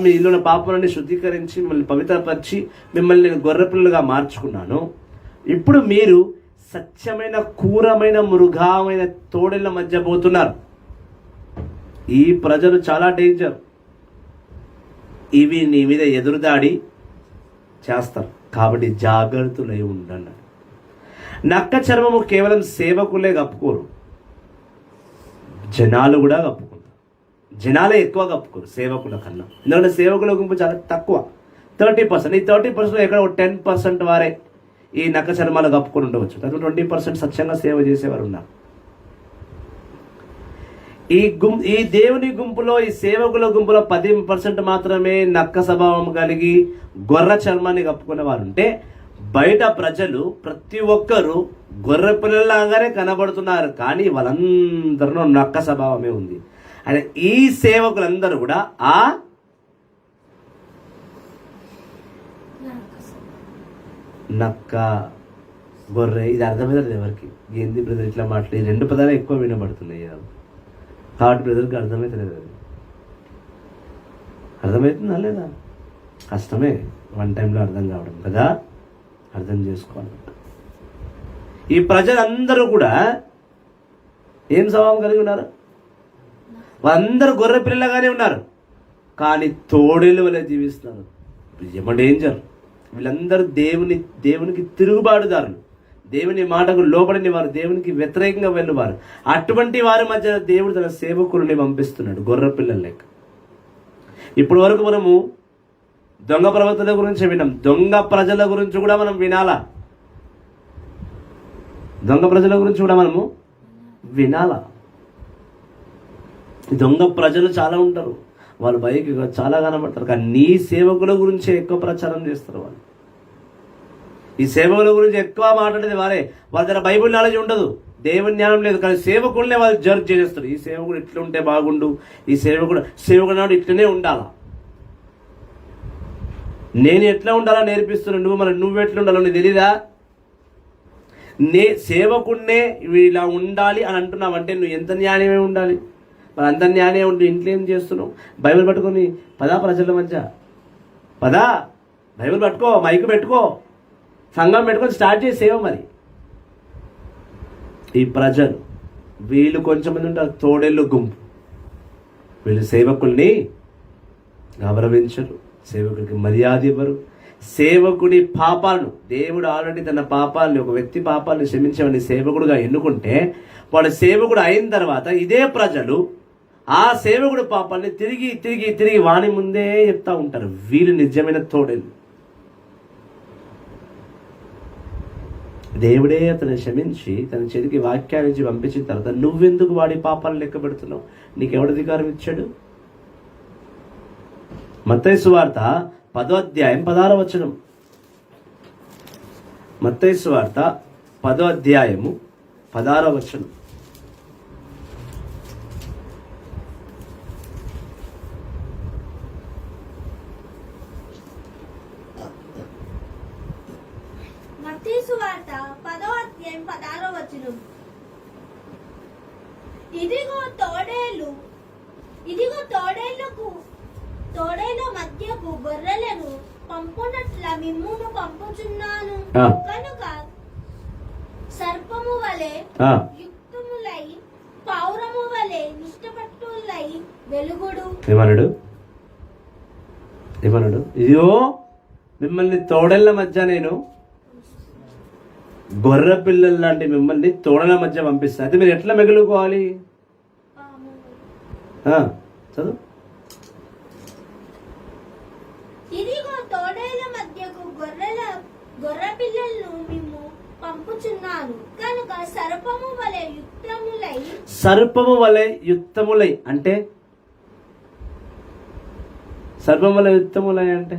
మీ ఇల్లున్న పాపములని శుద్ధీకరించి మిమ్మల్ని పవిత్రపరిచి మిమ్మల్ని నేను గొర్రె పిల్లలుగా మార్చుకున్నాను. ఇప్పుడు మీరు సత్యమైన క్రూరమైన మృగామైన తోడేళ్ల మధ్య పోతున్నారు. ఈ ప్రజలు చాలా డేంజర్. ఇవి నీ మీద ఎదురుదాడి చేస్తారు, కాబట్టి జాగ్రత్తలై ఉండండి. నక్క చర్మము కేవలం సేవకులే కప్పుకోరు, జనాలు కూడా కప్పుకుంటారు. జనాలే ఎక్కువ కప్పుకోరు సేవకుల కన్నా. ఎందుకంటే సేవకుల గుంపు చాలా తక్కువ, 30%. ఈ 30% ఎక్కడ 10% వారే ఈ నక్క చర్మాలు కప్పుకొని ఉండవచ్చు. 20% సత్యంగా సేవ చేసేవారు ఉన్నారు. ఈ దేవుని గుంపులో, ఈ సేవకుల గుంపులో 10% మాత్రమే నక్క స్వభావం కలిగి గొర్రె చర్మాన్ని కప్పుకునే వారు ఉంటే, బయట ప్రజలు ప్రతి ఒక్కరూ గొర్రె పిల్లలాగానే కనబడుతున్నారు, కానీ వాళ్ళందరిలో నక్క స్వభావమే ఉంది. అంటే ఈ సేవకులందరూ కూడా ఆ నక్క, గొర్రె, ఇది అర్థమవుతుంది ఎవరికి? ఏంది బ్రదర్ ఇట్లా మాట్లాడి 2 పదాలు ఎక్కువ వినబడుతున్నాయి కాబట్టి బ్రదర్కి అర్థమవుతలేదు. అది అర్థమవుతుందా లేదా? కష్టమే 1 టైంలో అర్థం కావడం కదా. అర్థం చేసుకోవాలి. ఈ ప్రజలందరూ కూడా ఏం స్వభావం కలిగి ఉన్నారు? వాళ్ళందరూ గొర్రె పిల్లగానే ఉన్నారు, కానీ తోడేళ్ళ వల్ల జీవిస్తున్నారు. ఏమో డేంజర్. వీళ్ళందరూ దేవునికి తిరుగుబాటుదారులు, దేవుని మాటకు లోబడిన వారు, దేవునికి వ్యతిరేకంగా వెళ్ళువారు. అటువంటి వారి మధ్య దేవుడు తన సేవకులని పంపిస్తున్నాడు, గొర్రె పిల్లల లెక్క. ఇప్పటి వరకు మనము దొంగ ప్రవక్తల గురించి విన్నాం. దొంగ ప్రజల గురించి కూడా మనం వినాలా. దొంగ ప్రజల గురించి కూడా మనము వినాలా. దొంగ ప్రజలు చాలా ఉంటారు, వాళ్ళు బయటికి చాలా కనబడతారు, కానీ నీ సేవకుల గురించే ఎక్కువ ప్రచారం చేస్తారు. వాళ్ళు ఈ సేవకుల గురించి ఎక్కువ మాట్లాడేది వారే. వాళ్ళ దగ్గర బైబిల్ నాలెడ్జ్ ఉండదు, దేవుని జ్ఞానం లేదు, కానీ సేవకులనే వాళ్ళు జడ్జ్ చేసేస్తారు. ఈ సేవకుడు ఇట్లుంటే బాగుండు, ఈ సేవకుడు నాడు ఇట్లనే ఉండాలా, నేను ఎట్లా ఉండాలో నేర్పిస్తున్నాను, నువ్వు ఎట్లా ఉండాలో నీకు తెలీదా? సేవకుడినే ఇలా ఉండాలి అని అంటున్నావంటే నువ్వు ఎంత న్యాయమే ఉండాలి. మరి అంత న్యాయమే ఉండి ఇంట్లో ఏం చేస్తున్నావు? బైబిల్ పట్టుకొని పదా ప్రజల మధ్య పదా, బైబిల్ పట్టుకో, మైకు పెట్టుకో, సంఘం పెట్టుకొని స్టార్ట్ చేసి సేవ. మరి ఈ ప్రజలు వీళ్ళు కొంచెం మంది ఉంటారు, తోడేళ్ళు గుంపు. వీళ్ళు సేవకుల్ని గౌరవించరు, సేవకుడికి మర్యాద ఇవ్వరు. సేవకుడి పాపాలను, దేవుడు ఆల్రెడీ తన పాపాలని, ఒక వ్యక్తి పాపాలను క్షమించమని సేవకుడుగా ఎన్నుకుంటే, వాడు సేవకుడు అయిన తర్వాత ఇదే ప్రజలు ఆ సేవకుడు పాపాలని తిరిగి తిరిగి తిరిగి వాని ముందే చెప్తా ఉంటారు. వీళ్ళు నిజమైన తోడేళ్ళు. దేవుడే అతను క్షమించి తన చేతికి వాక్యాన్ని పంపించిన తర్వాత నువ్వెందుకు వాడి పాపాలు లెక్క పెడుతున్నావు? నీకెవడు అధికారం ఇచ్చాడు? మత్తయి సువార్త 10వ అధ్యాయం 16వ వచనం. మత్తయి సువార్త 10వ అధ్యాయము 16వ వచనం. మత్తయి సువార్త 10వ అధ్యాయం 16వ వచనం. ఇదిగో తోడేళ్ల మధ్యకు గొర్రెలను పంపునట్ల మిమ్మును పంపుచున్నాను. కనుక సర్పము వలె యుక్తములై పౌరము వలె నిష్టపట్టులై వెలుగుడు. ఏమన్నాడు? ఇదిగో మిమ్మల్ని తోడేళ్ల మధ్య నేను, గొర్రె పిల్లల లాంటి మిమ్మల్ని తోడల మధ్య పంపిస్తాను. అయితే మీరు ఎట్లా మెగులుకోవాలి? చదువు. ఇదిగో తోడేళ్ల మధ్యకు గొర్రె పిల్లలను మేము పంపుచున్నాను. కనుక సర్పము వలె యుక్తములై అంటే సర్పం వలె యుక్తములై అంటే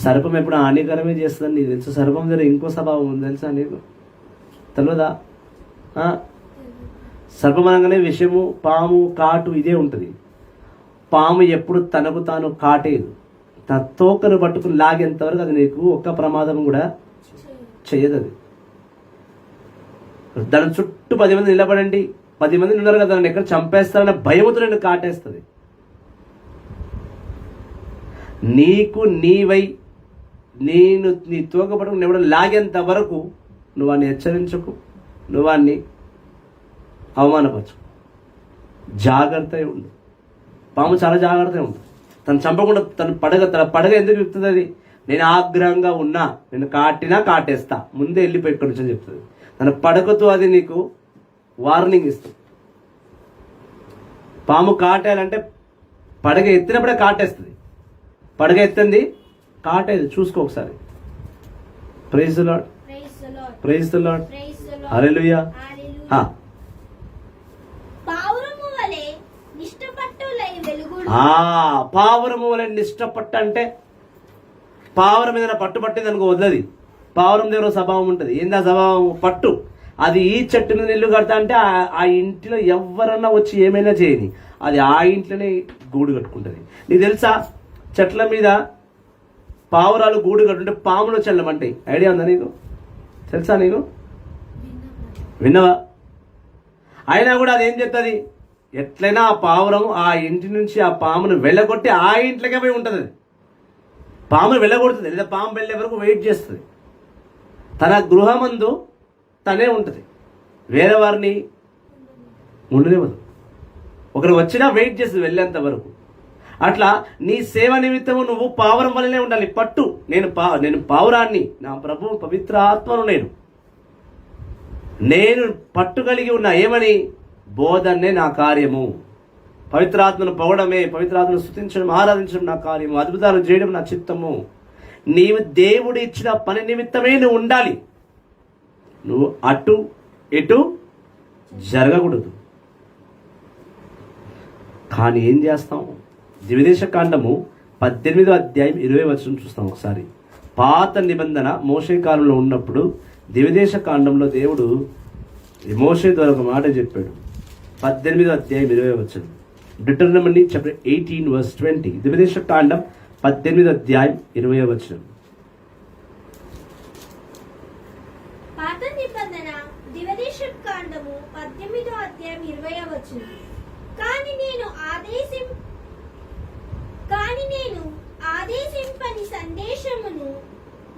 సర్పం ఎప్పుడు హానికరమే చేస్తుందని నీకు తెలుసు. సర్పం దగ్గర ఇంకో స్వభావం ఉంది తెలుసా నీకు? తెలియదా? సర్పం అనగానే విషము, పాము, కాటు ఇదే ఉంటుంది. పాము ఎప్పుడు తనకు తాను కాటేది. తన తోకను పట్టుకుని లాగేంత వరకు అది నీకు ఒక్క ప్రమాదం కూడా చేయదు. అది దాని చుట్టూ 10 మంది నిలబడండి, 10 మంది ఉన్నారు కదా, దాన్ని ఎక్కడ చంపేస్తారన్న భయముతో నేను కాటేస్తుంది. నీకు నీవై నీ తోక పట్టుకుని ఎవడో లాగేంత వరకు నువ్వు వాడిని హెచ్చరించకు, నువ్వు వాడిని అవమానపరచు. జాగ్రత్తగా ఉండు. పాము చాలా జాగ్రత్తగా ఉంటుంది. తను చంపకుండా తన పడగ ఎందుకు చెప్తుంది? అది నేను ఆగ్రహంగా ఉన్నా, నేను కాటేస్తా, ముందే వెళ్ళిపోయి ఇక్కడి నుంచి చెప్తుంది. తన పడగతో అది నీకు వార్నింగ్ ఇస్తుంది. పాము కాటేయాలంటే పడగ ఎత్తినప్పుడే కాటేస్తుంది. పడగ ఎత్తింది కాటేది, చూసుకో ఒకసారి. Praise the Lord, praise the Lord, hallelujah. పావురము వలె నిష్టపట్టు అంటే పావురం మీద పట్టుబట్టింది అనుకో వదలది. పావురం దగ్గర స్వభావం ఉంటుంది. ఏంది ఆ స్వభావం? పట్టు. అది ఈ చెట్టు మీద ఇల్లు కడతా అంటే ఆ ఇంటిలో ఎవరన్నా వచ్చి ఏమైనా చేయని, అది ఆ ఇంట్లోనే గూడు కట్టుకుంటుంది. నీకు తెలుసా, చెట్ల మీద పావురాలు గూడు కట్టుంటే పాములు చెల్లమంటాయి. ఐడియా ఉందా నీకు? తెలుసా నీకు? విన్నవా? అయినా కూడా అదేం చెప్తుంది? ఎట్లయినా ఆ పావురం ఆ ఇంటి నుంచి ఆ పామును వెళ్ళగొట్టి ఆ ఇంట్లోకే పోయి ఉంటుంది. అది పామును వెళ్ళగొడుతుంది, లేదా పాము వెళ్ళే వరకు వెయిట్ చేస్తుంది. తన గృహమందు తనే ఉంటుంది, వేరే వారిని ఉండనివ్వదు. ఒకరు వచ్చినా వెయిట్ చేస్తుంది వెళ్ళేంత వరకు. అట్లా నీ సేవ నిమిత్తము నువ్వు పావురం వల్లనే ఉండాలి. పట్టు. నేను పావురాన్ని, నా ప్రభు పవిత్ర ఆత్మను నేను పట్టు కలిగి ఉన్నా. ఏమని? బోధనే నా కార్యము, పవిత్రాత్మను పొగడమే, పవిత్రాత్మను స్తుతించడం, ఆరాధించడం నా కార్యము, అద్భుతాలు చేయడం నా చిత్తము. నీవు దేవుడు ఇచ్చిన పని నిమిత్తమే నువ్వు ఉండాలి. నువ్వు అటు ఇటు జరగకూడదు. కానీ ఏం చేస్తాం? ద్విదేశ కాండము 18వ అధ్యాయం 20వ వచనం చూస్తాం ఒకసారి. పాత నిబంధన మోషే కాలంలో ఉన్నప్పుడు ద్విదేశ కాండంలో దేవుడు మోషే ద్వారా ఒక మాట చెప్పాడు. 18వ అధ్యాయం 20వ వచనం. డిటర్నమీ చాప్టర్ 18:20. ద్విదేశ కాండం 18వ అధ్యాయం 20వ వచనం. పాత నిబంధన ద్విదేశ కాండము 18వ అధ్యాయం 20వ వచనం. కానీ నేను ఆదేశింపని సందేశమును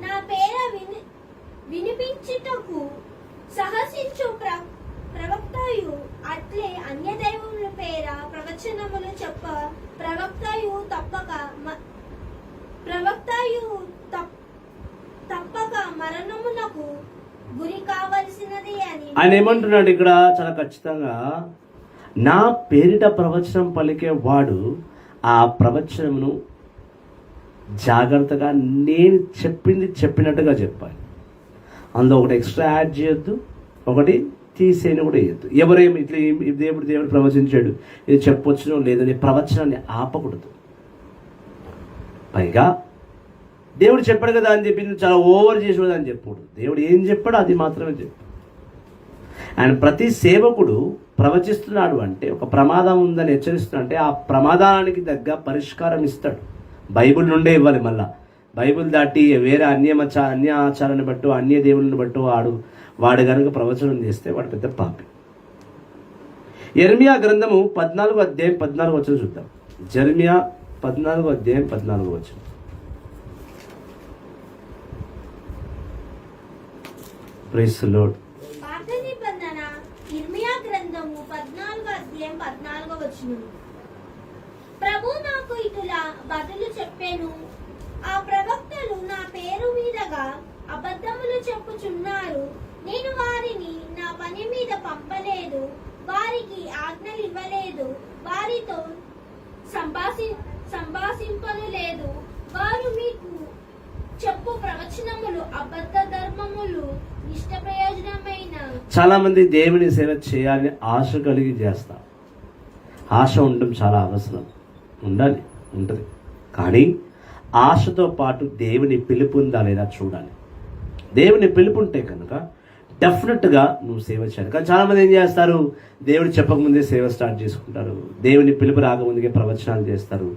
నా పేర వినిపించుటకు సాహసించు ప్రవక్తయు అట్లే అన్య దైవముల పేర ప్రవచనములు చెప్ప ప్రవక్తయు తప్పక మరణమునకు గురి కావలసినది అని. ఆయన ఏమంటున్నాడు ఇక్కడ చాలా ఖచ్చితంగా? నా పేరిట ప్రవచనం పలికే వాడు ఆ ప్రవచనమును జాగ్రత్తగా నేను చెప్పింది చెప్పినట్టుగా చెప్పాలి. అందులో ఒకటి ఎక్స్ట్రా యాడ్ చేయొద్దు, ఒకటి తీసేని కూడా వేయద్దు. ఎవరేమి ఇట్లా దేవుడు ప్రవచించాడు, ఇది చెప్పొచ్చునో లేదని ప్రవచనాన్ని ఆపకూడదు. పైగా దేవుడు చెప్పాడు కదా అని చెప్పి నువ్వు చాలా ఓవర్ చేసేది అని చెప్పకూడదు. దేవుడు ఏం చెప్పాడో అది మాత్రమే చెప్పు. అండ్ ప్రతి సేవకుడు ప్రవచిస్తున్నాడు అంటే ఒక ప్రమాదం ఉందని హెచ్చరిస్తున్నాడు అంటే ఆ ప్రమాదానికి తగ్గ పరిష్కారం ఇస్తాడు. బైబిల్ నుండే ఇవ్వాలి. మళ్ళా బైబిల్ దాటి వేరే అన్య ఆచారాన్ని బట్టు అన్య దేవుళ్ళని బట్టు వాడు కనుక ప్రవచనం చేస్తే వాడు పెద్ద పాపి. యెర్మియా గ్రంథము 14 చూద్దాం. Jeremiah 14 praise the Lord. పాత నిబంధన ఇర్మియా గ్రంథము 14 ప్రభు నాకు ఇటులా బదులు చెప్పాను, ఆ ప్రవక్తలు నా పేరు మీదగా అబద్ధములు చెప్పుచున్నారు. నేను వారిని నా పని మీద పంపలేదు, వారికి ఆజ్ఞలు ఇవ్వలేదు, వారితో సంభాషింపను లేదు. వారు మీకు చెప్పు ప్రవచనములు అబద్ధ ధర్మములు, నిష్ట ప్రయోజనమైన. చాలా మంది దేవుని సేవ చేయాలని ఆశ కలిగి చేస్తారు. ఆశ ఉండడం చాలా అవసరం, ఉంటుంది. కానీ ఆశతో పాటు దేవుని పిలుపు ఉందా లేదా చూడాలి. దేవుని పిలుపు ఉంటే కనుక డెఫినెట్గా నువ్వు సేవ చేయాలి. కానీ చాలామంది ఏం చేస్తారు, దేవుడు చెప్పకముందే సేవ స్టార్ట్ చేసుకుంటారు, దేవుని పిలుపు రాకముందుకే ప్రవచనాలు చేస్తారు.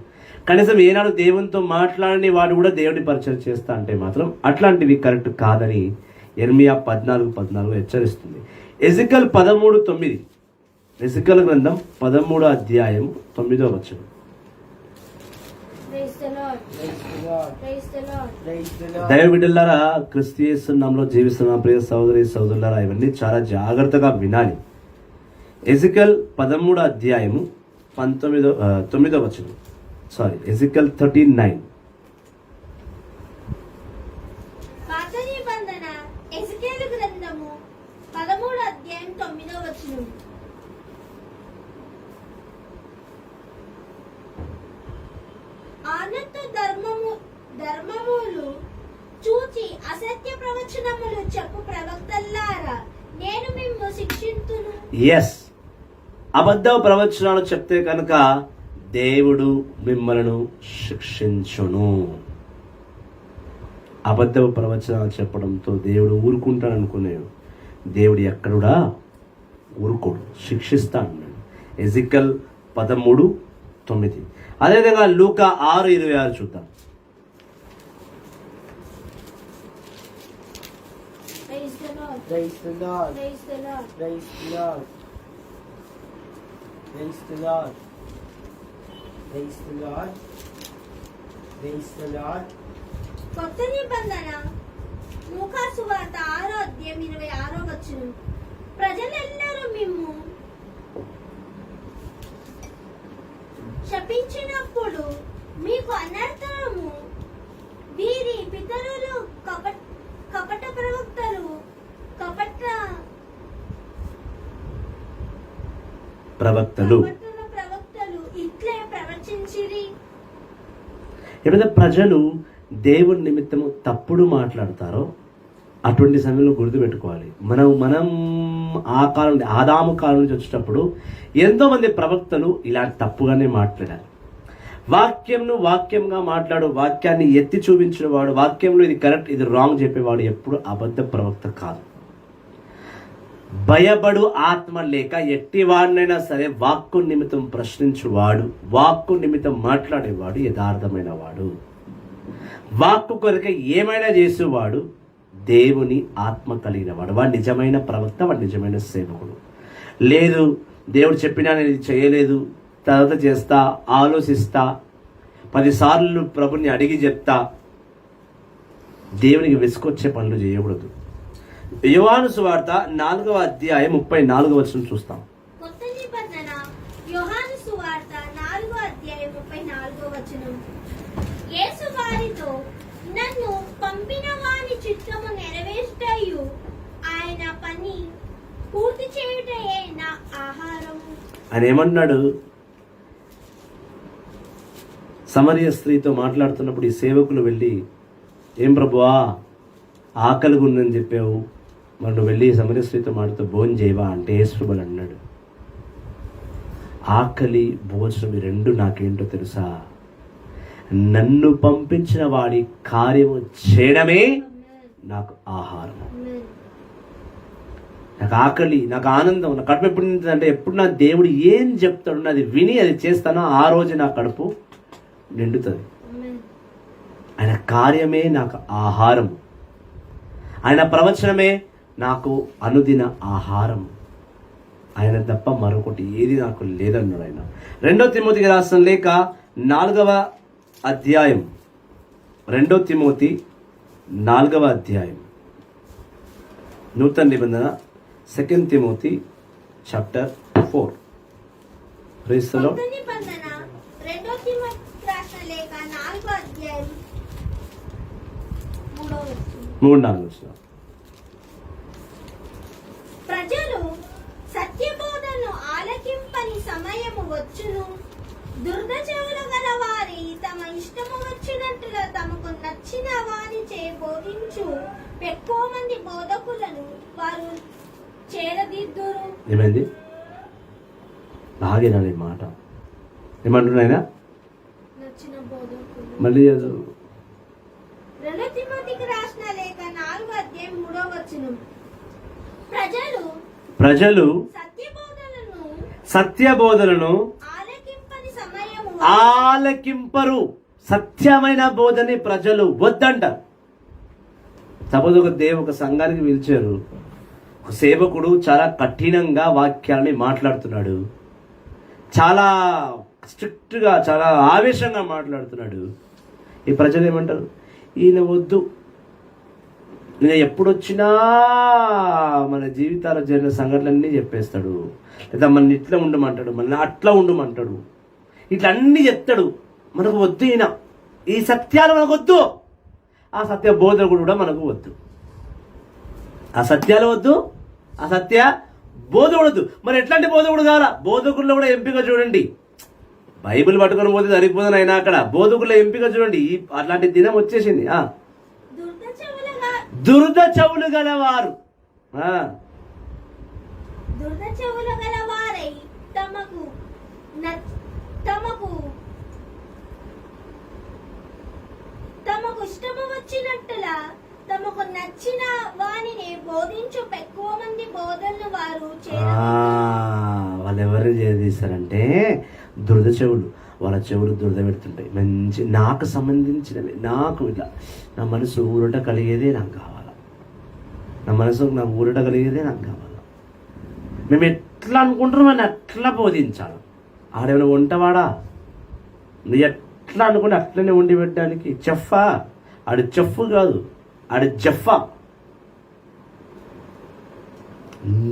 కనీసం ఏనాడు దేవునితో మాట్లాడని వాడు కూడా దేవుని పరిచయం చేస్తా అంటే మాత్రం అట్లాంటివి కరెక్ట్ కాదని యెర్మియా 14 హెచ్చరిస్తుంది. ఎజికల్ 13:9, ఎజికల్ గ్రంథం 13వ అధ్యాయం 9వ వచనం. దైవ బిడ్డలారా, క్రీస్తు యేసు నామములో జీవిస్తున్న ప్రియ సహోదరులారా, ఇవన్నీ చాలా జాగ్రత్తగా వినాలి. ఎజికల్ 13వ అధ్యాయము 9వ వచనం. ఎజికల్ 13:9. పాత నిబంధన ఎజికేలు గ్రంథము 13వ అధ్యాయం 9వ వచనం. ఆనంద ధర్మములు చూచి అసత్య ప్రవచనములు చెప్పు ప్రవక్తల్లారా, నేను మిమ్ము శిక్షింతును. ఎస్, అబద్ధ ప్రవచనాలు చెప్తే కనుక దేవుడు మిమ్మలను శిక్షించును. అబద్ధ ప్రవచనాలు చెప్పడంతో దేవుడు ఊరుకుంటాడు అనుకునేవి. దేవుడు ఎక్కడుడా ఊరుకోడు, శిక్షిస్తా అన్నాడు. ఎజికల్ 13:9. అదేవిధంగా లూకా 6:26 చూద్దాం. Praise the Lord. Praise the Lord. Praise the Lord. Praise the Lord. Praise the Lord. Praise the Lord. కొత్త నిబంధన లూకా సువార్త 6వ అధ్యాయం 26వ వచనం. ప్రజలెల్లరూ మిమ్ము శపించినప్పుడు మీకు అనర్థము, వీరి పితరులు కపట ప్రవక్తలు ఇట్లే ప్రవచించిరి. ఎప్పుడైతే ప్రజలు దేవుని నిమిత్తము తప్పుడు మాట్లాడతారో అటువంటి సమయంలో గుర్తుపెట్టుకోవాలి. మనం ఆ కాలం ఆదాము కాలం నుంచి వచ్చేటప్పుడు ఎంతో మంది ప్రవక్తలు ఇలాంటి తప్పుగానే మాట్లాడారు. వాక్యంగా మాట్లాడు, వాక్యాన్ని ఎత్తి చూపించిన వాడు, వాక్యంలో ఇది కరెక్ట్ ఇది రాంగ్ చెప్పేవాడు ఎప్పుడు అబద్ధ ప్రవక్త కాదు. భయపడు ఆత్మ లేక ఎట్టివాడినైనా సరే వాక్కు నిమిత్తం ప్రశ్నించువాడు, వాక్కు నిమిత్తం మాట్లాడేవాడు యథార్థమైన వాడు. వాక్కు కొరక ఏమైనా చేసేవాడు దేవుని ఆత్మ కలిగిన వాడు. వాడు నిజమైన ప్రవక్త, వాడు నిజమైన సేవకుడు. లేదు దేవుడు చెప్పినా నేను ఇది చేయలేదు, తర్వాత చేస్తా, ఆలోచిస్తా, 10 సార్లు ప్రభుని అడిగి చెప్తా, దేవునికి విసుకొచ్చే పనులు చేయకూడదు. యోహాను సువార్త 4వ అధ్యాయం 34వ వచనం చూస్తాం. కొత్త నిబంధన యోహాను సువార్త 4వ అధ్యాయం 34వ వచనం. యేసు వారితో, నన్ను పంపిన వాని చిత్తము నెరవేర్చుటయు ఆయన పని పూర్తి చేయుటయే నా ఆహారము. ఆయన ఏమన్నాడు? సమరయ స్త్రీతో మాట్లాడుతున్నప్పుడు ఈ సేవకులు వెళ్ళి, ఏం ప్రభువా ఆకలిగా ఉందని చెప్పావు, మరి నువ్వు వెళ్ళి సమరయ స్త్రీతో మాట్లాడుతూ భోజనం చేయవా అంటే యేసుప్రభువు అన్నాడు, ఆకలి భోజనం ఈ రెండు నాకేంటో తెలుసా, నన్ను పంపించిన వాడి కార్యము చేయడమే నాకు ఆహారం. నాకు ఆకలి, నాకు ఆనందం, నా కడుపు ఎప్పుడు నిండుతుందంటే ఎప్పుడు నా దేవుడు ఏం చెప్తాడు అది విని అది చేస్తానో ఆ రోజు నా కడుపు నిండుతుంది. ఆయన కార్యమే నాకు ఆహారం, ఆయన ప్రవచనమే నాకు అనుదిన ఆహారం, ఆయన తప్ప మరొకటి ఏది నాకు లేదన్నాడు ఆయన. 2 తిమోతికి రాసిన లేఖ 4వ అధ్యాయం, 2 తిమోతి 4వ అధ్యాయం, నూతన నిబంధన 2 తిమోతి చాప్టర్ 4. Praise the Lord. కొత్త నిబంధన 2 తిమోతికి రాసిన లేఖ 4వ అధ్యాయం 3-4 వచనం. ప్రజలు సత్యబోధను ఆలకింపని సమయము వచ్చును, దుర్గ చెవులు గల వారి తమ ఇష్టము వచ్చినట్టుగా తమకు నచ్చిన వానిచే బోధించు ఎక్కువ మంది బోధకులను వారు చేరదిద్దురు. ఏమైంది? బాగా మాట ఏమంటున్నాయినా నచ్చిన బోధకులు. మళ్ళీ 2 తిమోతికి రాసిన లేఖ 4వ అధ్యాయం 3వ వచనం. ప్రజలు సత్యబోధలను ఆలకింపరు. సత్యమైన బోధని ప్రజలు వద్దంటారు. సపోజ్ ఒక సంఘానికి పిలిచారు, ఒక సేవకుడు చాలా కఠినంగా వాక్యాలని మాట్లాడుతున్నాడు, చాలా స్ట్రిక్ట్గా చాలా ఆవేశంగా మాట్లాడుతున్నాడు. ఈ ప్రజలు ఏమంటారు, ఈయన వద్దు, ఈయన ఎప్పుడొచ్చినా మన జీవితాల్లో జరిగిన సంఘటనలన్నీ చెప్పేస్తాడు, లేదా మన ఇట్లా ఉండమంటాడు, మన అట్లా ఉండమంటాడు, ఇట్లా అన్నీ చెప్తాడు, మనకు వద్దు ఈయన, ఈ సత్యాలు మనకు వద్దు, ఆ సత్య బోధకుడు కూడా మనకు వద్దు, ఆ సత్యాలు వద్దు, ఆ సత్య బోధకుడు వద్దు. మరి ఎట్లాంటి బోధకుడు కావాలా? బోధకుల్లో కూడా ఎంపిక చూడండి. బైబిల్ పట్టుకొని పోతే సరిపోదని అయినా అక్కడ బోధకుల్లో ఎంపిక చూడండి. అట్లాంటి దినం వచ్చేసింది. దురద చెవులు గలవారు, తమకు ఇష్టము వచ్చినట్టులా తమకు నచ్చిన వానిని బోధించు ఎక్కువ మంది బోధనలు వారు వాళ్ళు ఎవరు చేస్తారంటే దురద చెవులు. వాళ్ళ చెవులు దురద పెడుతుంటాయి. మంచి నాకు సంబంధించినవి, నాకు ఇట్లా నా మనసు ఊరట కలిగేదే నాకు కావాలా, నా మనసు నాకు ఊరట కలిగేదే నాకు కావాలా. మేము ఎట్లా అనుకుంటున్నాం అని అట్లా బోధించాలి. ఆడేమైనా వంటవాడా? నువ్వు ఎట్లా అనుకుంటే అట్లనే వండి పెట్టడానికి చెఫ్ఫా? ఆడు చెఫ్ కాదు, ఆడు జఫ్ఫా.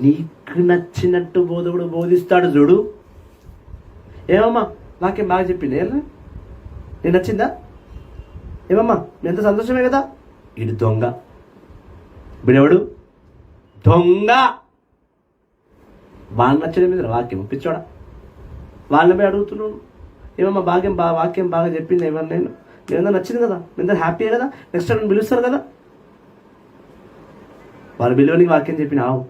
నీకు నచ్చినట్టు బోధకుడు బోధిస్తాడు చూడు. ఏమమ్మా వాక్యం బాగా చెప్పింది, నీకు నచ్చిందా? ఏమమ్మా మీ ఎంత సంతోషమే కదా. ఇడు దొంగ, బిడెవడు దొంగ. వాళ్ళు నచ్చడం మీద వాక్యం పిచ్చోడా. వాళ్ళని పోయి అడుగుతున్నాను, ఏమమ్మా వాక్యం బాగా చెప్పింది, ఏమన్నా నేను ఏమన్నా నచ్చింది కదా, ఎంత హ్యాపీయే కదా, నెక్స్ట్ టైం పిలుస్తారు కదా. వాళ్ళ బిలువనికి వాక్యం చెప్పినావు,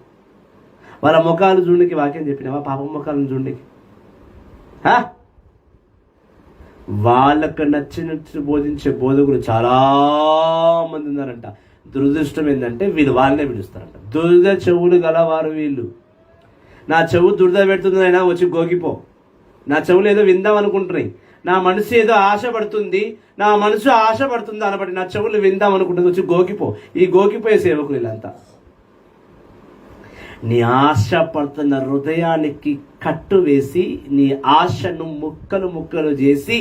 వాళ్ళ ముఖాలు చూడడానికి వాక్యం చెప్పినావా? పాపం ముఖాలను చూడడానికి. వాళ్ళకు నచ్చినట్టు బోధించే బోధకులు చాలా మంది ఉన్నారంట. దురదృష్టం ఏంటంటే వీళ్ళు వాళ్ళనే పిలుస్తారంట. దురద చెవులు గలవారు వీళ్ళు. నా చెవు దురద పెడుతుందైనా వచ్చి గోకిపో, నా చెవులు ఏదో విందాం అనుకుంటున్నాయి, నా మనసు ఏదో ఆశపడుతుంది, నా మనసు ఆశపడుతుంది అనబట్టి నా చెవులు విందాం అనుకుంటుంది, వచ్చి గోకిపో. ఈ గోకిపోయే సేవకులు వీళ్ళంతా. నీ ఆశపడుతున్న హృదయానికి కట్టు వేసి నీ ఆశను ముక్కలు ముక్కలు చేసి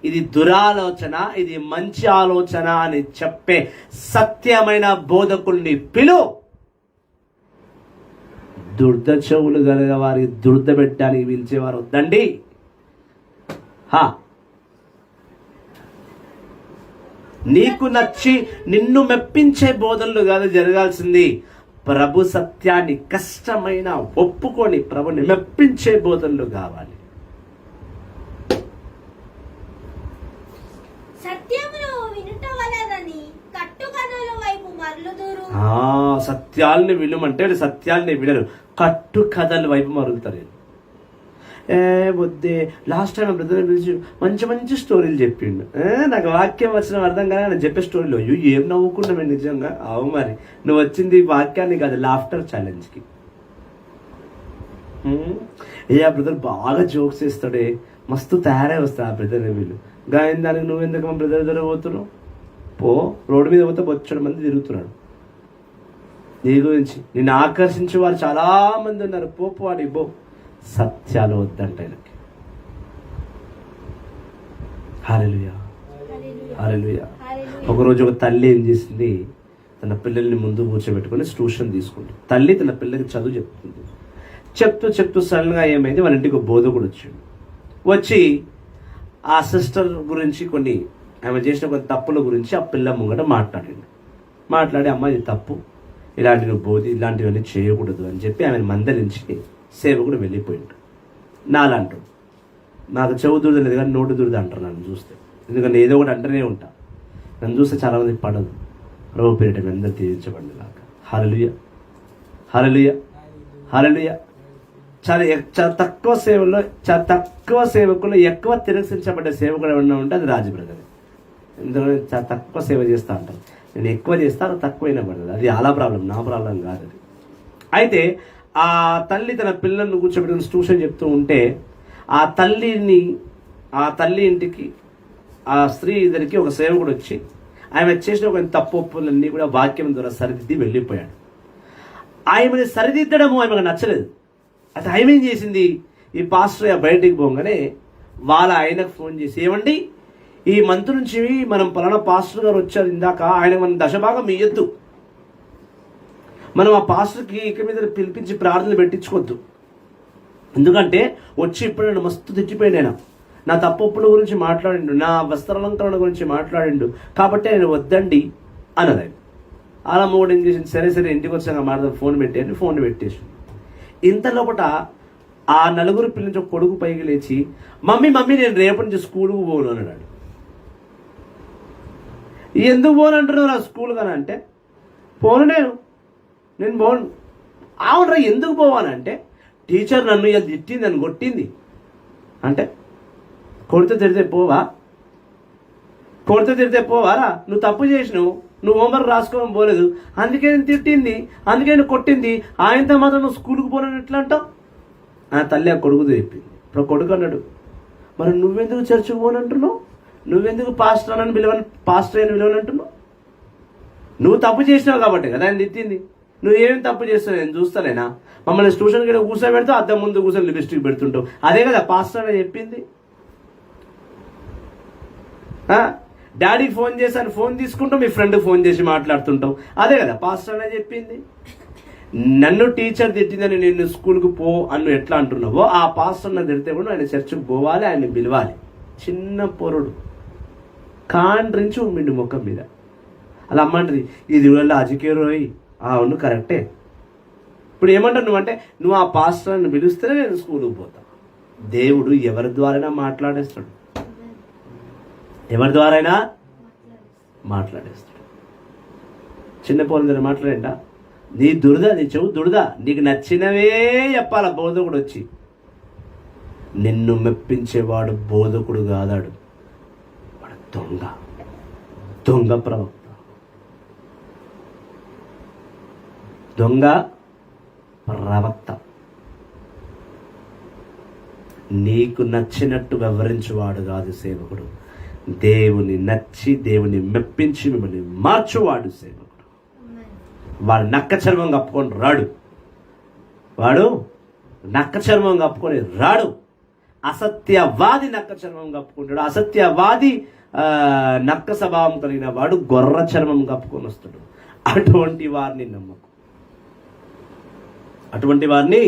ఇది దురాలోచన, ఇది మంచి ఆలోచన అని చెప్పే సత్యమైన బోధకుల్ని పిలు. దుర్ద చెవులు గల వారి దుర్ద పెట్టడానికి పిలిచేవారు వద్దండి. నీకు నచ్చి నిన్ను మెప్పించే బోధనలు కాదు జరగాల్సింది. ప్రభు సత్యాన్ని కష్టమైన ఒప్పుకొని ప్రభుని మెప్పించే బోధనలు కావాలి. సత్యాల్ని వినమంటే సత్యాల్ని వినరు, కట్టు కథల వైపు మరుగుతారు. వద్దే, లాస్ట్ టైం బ్రదర్ పిలిచి మంచి మంచి స్టోరీలు చెప్పిండు. నాకు వాక్యం వచ్చిన అర్థం కానీ నేను చెప్పే స్టోరీలో అయ్యో ఏం నవ్వుకున్నా మేము నిజంగా. అవు మరి నువ్వు వచ్చింది వాక్యాన్ని కాదు, లాఫ్టర్ ఛాలెంజ్కి. బ్రదర్ బాగా జోక్స్ వేస్తాడే, మస్తు తయారై వస్తాడు ఆ బ్రదర్ వీళ్ళు. గాయని దానికి నువ్వెందుకు మా బ్రదర్ దగ్గర పోతున్నావు? పో, రోడ్డు మీద పోతే బొచ్చడు మంది తిరుగుతున్నాడు నీ గురించి. నిన్ను ఆకర్షించే వారు చాలా మంది ఉన్నారు. పోపు వాడి బో, సత్యాలు వద్దంట ఆయనకి. హల్లెలూయా, హల్లెలూయా. ఒకరోజు ఒక తల్లి ఏం చేసింది, తన పిల్లల్ని ముందు కూర్చోబెట్టుకుని ట్యూషన్ తీసుకుంటుంది. తల్లి తన పిల్లలకి చదువు చెప్తుంది. చెప్తూ సడన్గా ఏమైంది, వాళ్ళ ఇంటికి బోధకుడు వచ్చి ఆ సిస్టర్ గురించి కొన్ని ఆమె చేసిన కొన్ని తప్పుల గురించి ఆ పిల్ల ముంగట మాట్లాడి అమ్మ ఇది తప్పు, ఇలాంటివన్నీ చేయకూడదు అని చెప్పి ఆమెను మందరించి సేవకుడు వెళ్ళిపోయిండు. నాలంటూ నాకు చెవు దురద లేదు కానీ నోటు దురద అంటారు నన్ను చూస్తే, ఎందుకంటే ఏదో ఒకటి అంటూనే ఉంటా. నన్ను చూస్తే చాలామంది పడదు. ప్రభు పేరిట అందరూ తీర్చబడింది నాకు. హల్లెలూయా, హల్లెలూయా, హల్లెలూయా. చాలా తక్కువ సేవల్లో, చాలా తక్కువ సేవకుల్లో ఎక్కువ తిరస్కరించబడ్డ సేవకుడు ఏమన్నా ఉంటే అది రాజు బ్రదర్. ఎందుకంటే చాలా తక్కువ సేవ చేస్తూ ఉంటారు. నేను ఎక్కువ చేస్తాను, తక్కువైనా పడుతుంది. అది అలా ప్రాబ్లం, నా ప్రాబ్లం కాదు అది. అయితే ఆ తల్లి తన పిల్లలను కూర్చోబెట్టుకుని ట్యూషన్ చెప్తూ ఉంటే ఆ తల్లి ఇంటికి ఆ స్త్రీ ఇద్దరికి ఒక సేవకుడు వచ్చి ఆమె చేసిన ఒక తప్పు ఒప్పులన్నీ కూడా వాక్యం ద్వారా సరిదిద్ది వెళ్ళిపోయాడు. ఆమెని సరిదిద్దడము ఆమెకు నచ్చలేదు. అయితే ఆమె ఏం చేసింది, ఈ పాస్టర్ బయటికి పోగానే వాళ్ళ ఆయనకు ఫోన్ చేసి, ఏమండి ఈ మంత్ నుంచి మనం పలానా పాస్టర్ గారు వచ్చారు ఇందాక, ఆయన మనం దశభాగం ఇయ్యొద్దు, మనం ఆ పాస్టర్కి ఇక మీద పిలిపించి ప్రార్థనలు పెట్టించుకోవద్దు, ఎందుకంటే వచ్చి ఇప్పుడు నేను మస్తు తిట్టిపోయినా, నా తప్పుల గురించి మాట్లాడిండు, నా వస్త్రాలంకరణ గురించి మాట్లాడిండు, కాబట్టి ఆయన వద్దండి అన్నది. ఆయన అలా మూడు ఏం చేసింది, సరే ఇంటికి వచ్చాక మాట్లాడదాం, ఫోన్ పెట్టేసి. ఇంత లోపల ఆ నలుగురు పిల్లల నుంచి ఒక కొడుకు పైకి లేచి, మమ్మీ నేను రేపటి నుంచి స్కూల్కు పోను అన్నాడు. ఎందుకు పోను అంటున్నావు నా స్కూల్ కానీ అంటే, పోను నేను పోను. అవునరా ఎందుకు పోవానంటే, టీచర్ నన్ను ఇలా తిట్టింది, నన్ను కొట్టింది అంటే, కొడితే తిడితే పోవారా, నువ్వు తప్పు చేసినావు, నువ్వు హోంవర్క్ రాసుకోవడం పోలేదు, అందుకే నేను తిట్టింది, అందుకే నేను కొట్టింది, ఆయనతో మాత్రం నువ్వు స్కూల్కి పోనని ఎట్లా అంటావు? ఆ తల్లి ఆ కొడుకుతో చెప్పింది. ఇప్పుడు కొడుకు అన్నాడు, మరి నువ్వెందుకు చర్చకు పోనంటున్నావు, నువ్వెందుకు పాస్టర్ అని పిలవనంటున్నావు? నువ్వు తప్పు చేసినావు కాబట్టి కదా ఆయన తిట్టింది, నువ్వేం తప్పు చేస్తావు నేను చూస్తానేనా? మమ్మల్ని ట్యూషన్ కూడా కూర్చోబెడతావు, అద్దం ముందు కూర్చొని లిప్స్టిక్ పెడుతుంటావు, అదే కదా పాస్టర్ అని చెప్పింది. డాడీకి ఫోన్ చేశాను, ఫోన్ తీసుకుంటావు, మీ ఫ్రెండ్కి ఫోన్ చేసి మాట్లాడుతుంటావు, అదే కదా పాస్టర్ అనే చెప్పింది. నన్ను టీచర్ తిట్టిందని నేను స్కూల్కి పో అన్ను ఎట్లా అంటున్నావో, ఆ పాస్టర్ నన్ను తిడితే కూడా ఆయన చర్చకు పోవాలి, ఆయన పిలవాలి. చిన్న పొరుడు కాండ్రించి ఉమ్మిండు ముఖం మీద. అలా అమ్మంటది, ఇది లాజికే రోయ్. అవును కరెక్టే. ఇప్పుడు ఏమంటావు నువ్వంటే, నువ్వు ఆ పాస్టర్ని పిలుస్తేనే నేను స్కూల్కి పోతా. దేవుడు ఎవరి ద్వారా మాట్లాడేస్తాడు, ఎవరి ద్వారా మాట్లాడేస్తాడు. చిన్న పోల దగ్గర మాట్లాడేంట, నీ చెవు దురద, నీకు నచ్చినవే చెప్పాల బోధకుడు వచ్చి. నిన్ను మెప్పించేవాడు బోధకుడు కాదాడు, వాడు దొంగ ప్రవక్త, దొంగ ప్రవక్త. నీకు నచ్చినట్టు వివరించేవాడు కాదు సేవకుడు, దేవుని నచ్చి దేవుని మెప్పించి మిమ్మల్ని మార్చువాడు సేవకుడు. వాడు నక్క చర్మం కప్పుకొని రాడు, అసత్యవాది నక్క చర్మం కప్పుకుంటాడు. అసత్యవాది నక్క స్వభావం కలిగిన వాడు గొర్ర చర్మం కప్పుకొని వస్తాడు. అటువంటి వారిని నమ్మకు, అటువంటి వారిని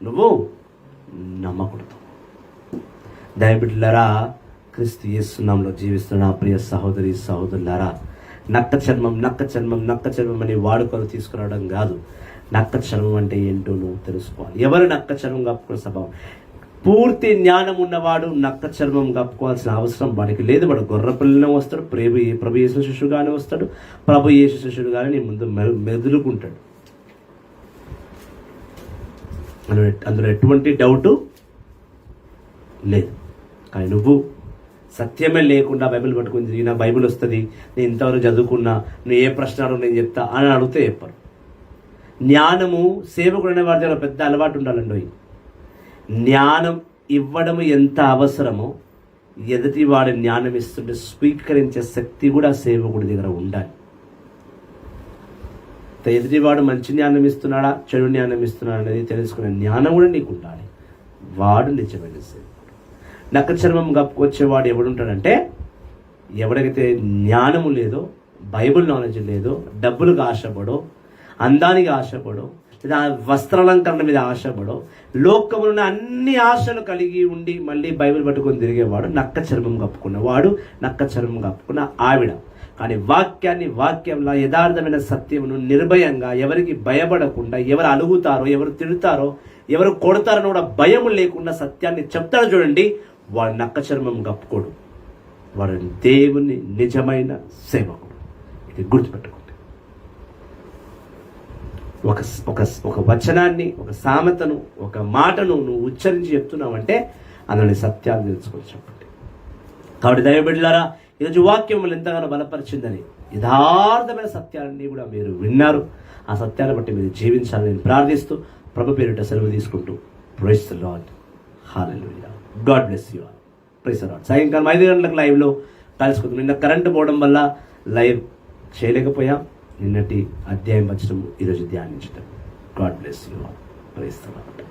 నువ్వు నమ్మకూడదు. దయబిడ్డలారా, క్రీస్తు యేసు నామములో జీవిస్తున్న ప్రియ సహోదరి సహోదరులారా, నక్క చర్మం అని వాడుకలు తీసుకురావడం కాదు. నక్క చర్మం అంటే ఏంటో నువ్వు తెలుసుకోవాలి. ఎవరు నక్క చర్మం కప్పుకునే స్వభావం? పూర్తి జ్ఞానం ఉన్నవాడు నక్క చర్మం కప్పుకోవాల్సిన అవసరం వాడికి లేదు. వాడు గొర్రెపిల్లనే వస్తాడు, ప్రభు యేసు శిష్యుగానే వస్తాడు, ప్రభు యేసు శిష్యుడుగానే నీ ముందు మెదులుకుంటాడు. అందులో ఎటువంటి డౌటు లేదు. కానీ నువ్వు సత్యమే లేకుండా బైబిల్ పట్టుకుని తిరిగి నా బైబిల్ వస్తుంది, నేను ఇంతవరకు చదువుకున్నా, నువ్వు ఏ ప్రశ్న అడుగు నేను చెప్తా అని అడిగితే చెప్పరు. జ్ఞానము సేవకుడు అనే వారి దగ్గర పెద్ద అలవాటు ఉండాలండి. జ్ఞానం ఇవ్వడం ఎంత అవసరమో ఎదుటి వాడి జ్ఞానం ఇస్తుంటే స్వీకరించే శక్తి కూడా సేవకుడి దగ్గర ఉండాలి. ఎదుటివాడు మంచి జ్ఞానం ఇస్తున్నాడా చెడు జ్ఞానం ఇస్తున్నాడా అనేది తెలుసుకునే జ్ఞానం కూడా నీకు ఉండాలి. వాడు నిజమైన సేవకుడు. నక్క చర్మం కప్పుకొచ్చేవాడు ఎవడుంటాడంటే ఎవరికైతే జ్ఞానము లేదో, బైబిల్ నాలెడ్జ్ లేదో, డబ్బులకు ఆశపడో, అందానికి ఆశపడో, లేదా వస్త్రాలంకరణ మీద ఆశపడో, లోకమున్న అన్ని ఆశలు కలిగి ఉండి మళ్ళీ బైబిల్ పట్టుకొని తిరిగేవాడు నక్క చర్మం కప్పుకున్నవాడు, నక్క చర్మం కప్పుకున్న ఆవిడ. కానీ వాక్యంలో యథార్థమైన సత్యమును నిర్భయంగా, ఎవరికి భయపడకుండా, ఎవరు అలుగుతారో, ఎవరు తిడతారో, ఎవరు కొడతారో కూడా భయం లేకుండా సత్యాన్ని చెప్తాడు చూడండి, వాడు నక్క చర్మం కప్పుకోడు. వాడు దేవుని నిజమైన సేవకుడు. ఇది గుర్తుపెట్టుకోండి. ఒక వచనాన్ని, ఒక సామెతను, ఒక మాటను నువ్వు ఉచ్చరించి చెప్తున్నావంటే అందులోని సత్యాలు తెలుసుకొని చెప్పండి. కాబట్టి దైవబిడ్డలారా, ఈరోజు వాక్యం మిమ్మల్ని ఎంతగానో బలపరిచిందని యథార్థమైన సత్యాలన్నీ కూడా మీరు విన్నారు. ఆ సత్యాన్ని బట్టి మీరు జీవించాలని నేను ప్రార్థిస్తూ ప్రభు పేరిట సెలవు తీసుకుంటూ ప్రైజ్ ది లార్డ్. హల్లెలూయా. God bless you all. Praise the Lord. సాయంకాలం 5 గంటలకు లైవ్లో కలుసుకుందాం. నిన్న కరెంటు పోవడం వల్ల లైవ్ చేయలేకపోయాం. నిన్నటి అధ్యాయం వచనం ఈరోజు ధ్యానించడం. God bless you all. Praise the lord.